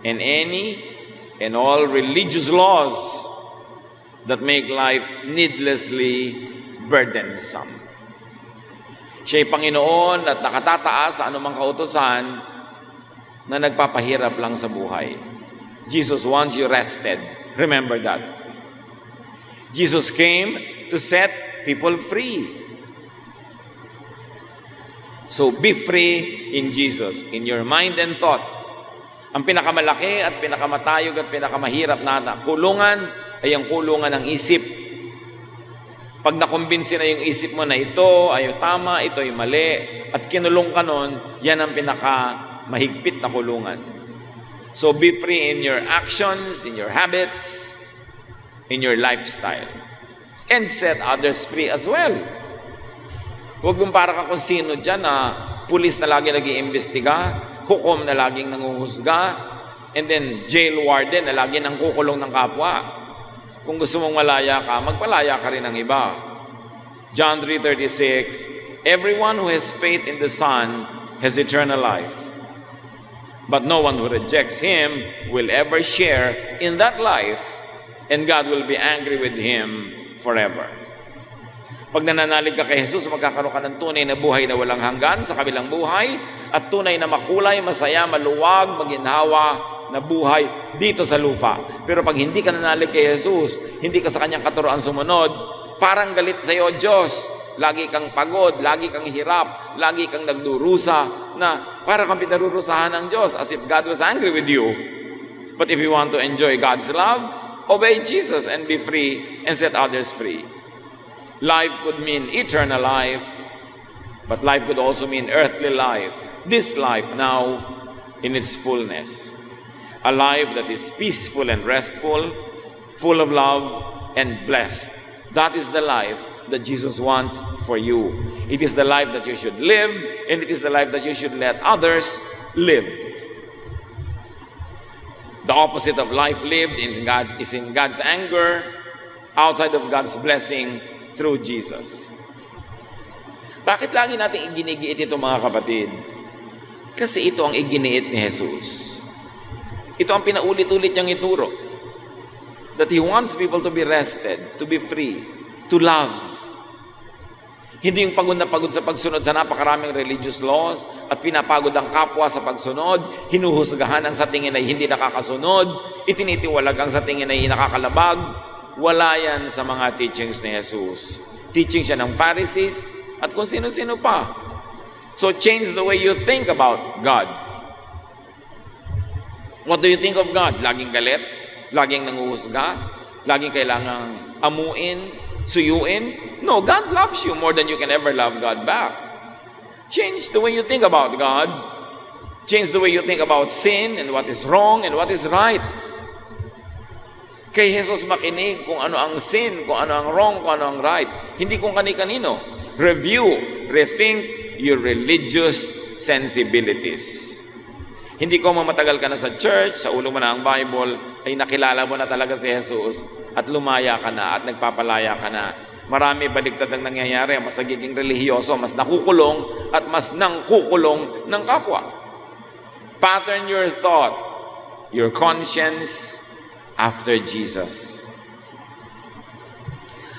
and any and all religious laws that make life needlessly burdensome. Siya'y Panginoon at nakatataas sa anumang kautusan na nagpapahirap lang sa buhay. Jesus wants you rested. Remember that. Jesus came to set people free. So be free in Jesus, in your mind and thought. Ang pinakamalaki at pinakamatayog at pinakamahirap na kulungan ay ang kulungan ng isip. Pag nakumbinsi na yung isip mo na ito ay tama, ito ay mali, at kinulong ka nun, yan ang pinakamahigpit na kulungan. So be free in your actions, in your habits, in your lifestyle. And set others free as well. Huwag mong para ka kung sino dyan na pulis na lagi nag-iimbestiga, hukom na laging nanguhusga, and then jail warden na lagi nang kukulong ng kapwa. Kung gusto mong malaya ka, magpalaya ka rin ng iba. John 3:36, everyone who has faith in the Son has eternal life. But no one who rejects Him will ever share in that life, and God will be angry with him forever. Pag nananalig ka kay Jesus, magkakaroon ka ng tunay na buhay na walang hanggan sa kabilang buhay, at tunay na makulay, masaya, maluwag, maginhawa na buhay dito sa lupa. Pero pag hindi ka nanalig kay Jesus, hindi ka sa kanyang katuroan sumunod, parang galit sa iyo Diyos. Lagi kang pagod, lagi kang hirap, lagi kang nagdurusa, na para kang pinarurusahan ng Diyos as if God was angry with you. But if you want to enjoy God's love, obey Jesus and be free and set others free. Life could mean eternal life, but life could also mean earthly life. This life now in its fullness. A life that is peaceful and restful, full of love and blessed. That is the life that Jesus wants for you. It is the life that you should live, and it is the life that you should let others live. The opposite of life lived in God is in God's anger, outside of God's blessing through Jesus. Bakit lagi natin iginigiit ito, mga kapatid? Kasi ito ang iginiit ni Jesus. Ito ang pinaulit-ulit niyang ituro. That He wants people to be rested, to be free, to love. Hindi yung pagod na pagod sa pagsunod sa napakaraming religious laws at pinapagod ang kapwa sa pagsunod, hinuhusgahan ang sa tingin ay hindi nakakasunod, itinitiwalag ang sa tingin ay nakakalabag. Wala yan sa mga teachings ni Jesus. Teaching siya ng Pharisees at kung sino-sino pa. So change the way you think about God. What do you think of God? Laging galit? Laging nanguhusga? Laging kailangang amuin? Suyuin? No, God loves you more than you can ever love God back. Change the way you think about God. Change the way you think about sin and what is wrong and what is right. Kay Jesus makinig kung ano ang sin, kung ano ang wrong, kung ano ang right. Hindi kung kani-kanino. Review, rethink your religious sensibilities. Hindi ko mamatagal ka na sa church, sa ulo mo na ang Bible, ay nakilala mo na talaga si Jesus at lumaya ka na at nagpapalaya ka na. Marami baligtad ang nangyayari, mas nagiging relihiyoso, mas nakukulong at mas nangkukulong ng kapwa. Pattern your thought, your conscience after Jesus.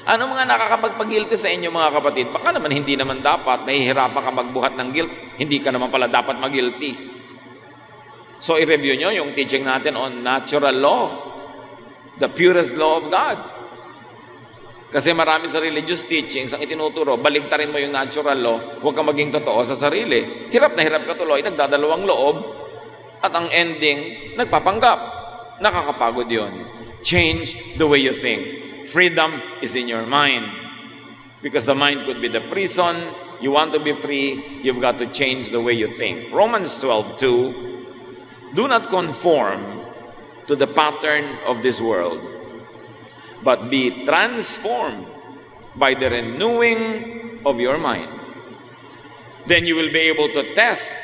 Ano mga nakakapagpag-guilty sa inyo, mga kapatid? Baka naman hindi naman dapat, nahihirapan ka magbuhat ng guilt, hindi ka naman pala dapat mag-guilty. So, i-review nyo yung teaching natin on natural law, the purest law of God. Kasi marami sa religious teachings ang itinuturo, baligtarin mo yung natural law, huwag kang maging totoo sa sarili. Hirap na hirap ka tuloy, nagdadalawang loob, at ang ending, nagpapanggap. Nakakapagod yun. Change the way you think. Freedom is in your mind. Because the mind could be the prison. You want to be free, you've got to change the way you think. Romans 12:2, do not conform to the pattern of this world, but be transformed by the renewing of your mind. Then you will be able to test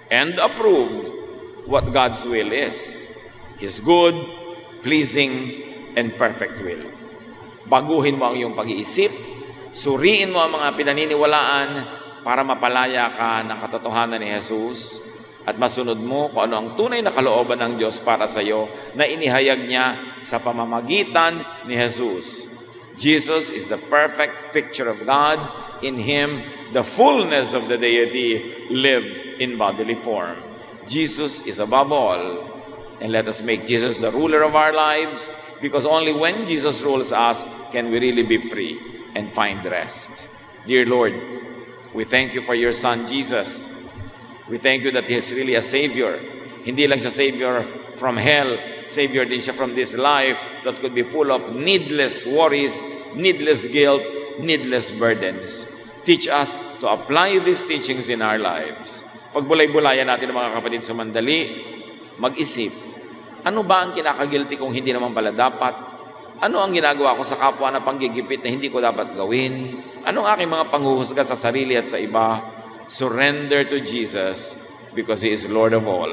and approve what God's will is. His good, pleasing, and perfect will. Baguhin mo ang iyong pag-iisip, suriin mo ang mga pinaniniwalaan, para mapalaya ka ng katotohanan ni Jesus at masunod mo kung ano ang tunay na kalooban ng Diyos para sa iyo na inihayag niya sa pamamagitan ni Jesus. Jesus is the perfect picture of God. In Him, the fullness of the deity lived in bodily form. Jesus is above all, and let us make Jesus the ruler of our lives, because only when Jesus rules us can we really be free and find rest. Dear Lord, we thank you for your Son, Jesus. We thank you that He is really a Savior. Hindi lang siya Savior from hell, Savior din siya from this life that could be full of needless worries, needless guilt, needless burdens. Teach us to apply these teachings in our lives. Pagbulay-bulayan natin mga kapatid sa mandali, mag-isip, ano ba ang kinakagilty kung hindi naman pala dapat? Ano ang ginagawa ko sa kapwa na panggigipit na hindi ko dapat gawin? Anong aking mga panghuhusga sa sarili at sa iba? Surrender to Jesus because He is Lord of all.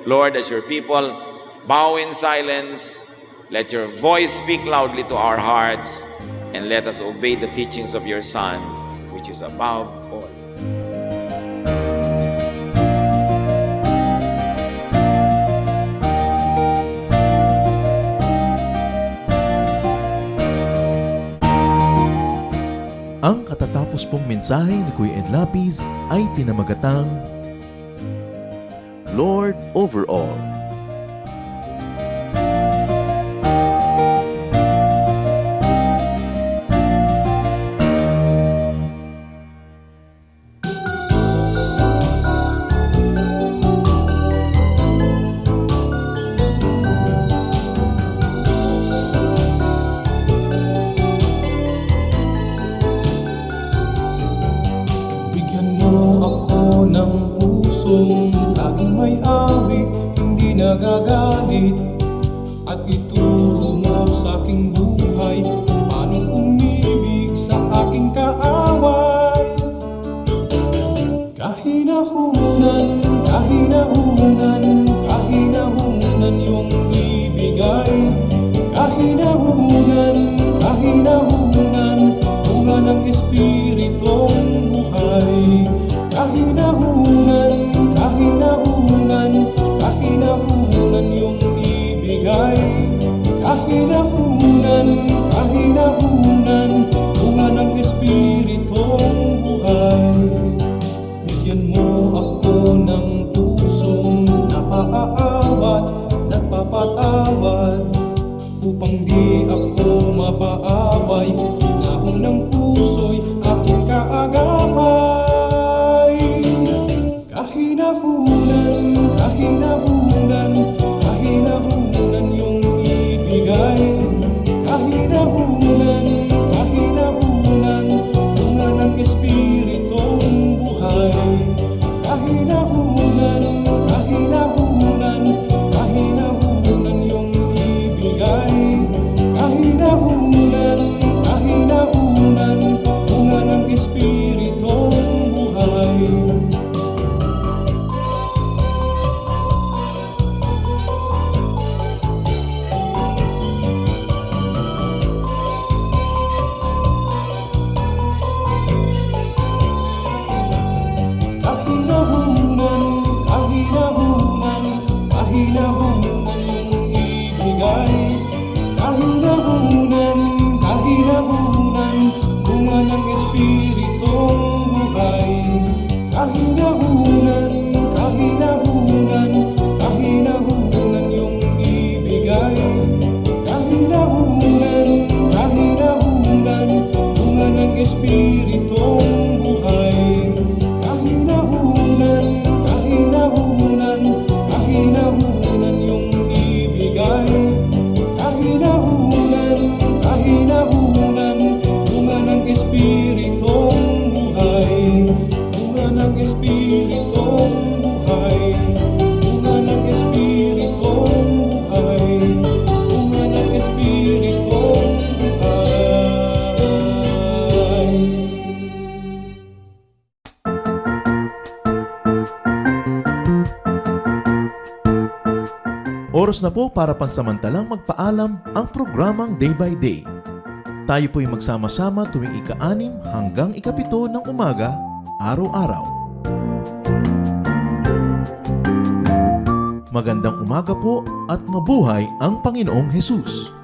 Lord, as your people bow in silence, let your voice speak loudly to our hearts, and let us obey the teachings of your Son, which is above all. Ang katatapos pong mensahe ni Kuya Ed Lapis ay pinamagatang Lord over all. Bigyan mo ako ng pusong laging may awit, hindi nagagalit, at ituro mo sa aking buhay kung paano umibig sa aking kaaway. Kahinahunan, kahinahunan, kahinahunan yung ibigay. Kahinahunan, kahinahunan, bunga ng Espiritong buhay. Kahinahunan, kahinahunan, kahinahunan yung ibigay. Kahinahunan, kahinahunan, bunga ng Espiritong buhay. Bigyan mo ako ng pusong napaaawat, nagpapatawad, upang di ako mapaaway. Hinahon ng puso'y aking kaagapay. Kahinahunan, kahinahunan, kahinahunan yung ibigay. Kahinahunan, kahinahunan, bunga ng Espiritong buhay. Kahinahunan, kahinahunan, kahinahunan yung ibigay. Kahinahunan, kahinahunan, bunga ng Espiritong buhay. Kahinahunan, kahinahunan, kahinahunan yung ibigay. Kahinahunan, kahinahunan, bunga ng Espiritong buhay. Kahinahunan, kahinahunan, kahinahunan yung ibigay. Kahinahunan, kahinahunan, bunga ng Espiritong buhay. Kahinahunan, kahinahunan, kahinahunan yung ibigay. Kahinahunan, kahinahunan, bunga ng Espiritong buhay. Bunga ng Espiritong buhay. Bunga ng Espiritong buhay. Bunga ng Espiritong buhay. Oras na po para pansamantalang magpaalam ang programang Day by Day. Tayo po'y magsama-sama tuwing ika-6 hanggang ika-7 ng umaga araw-araw. Magandang umaga po at mabuhay ang Panginoong Hesus!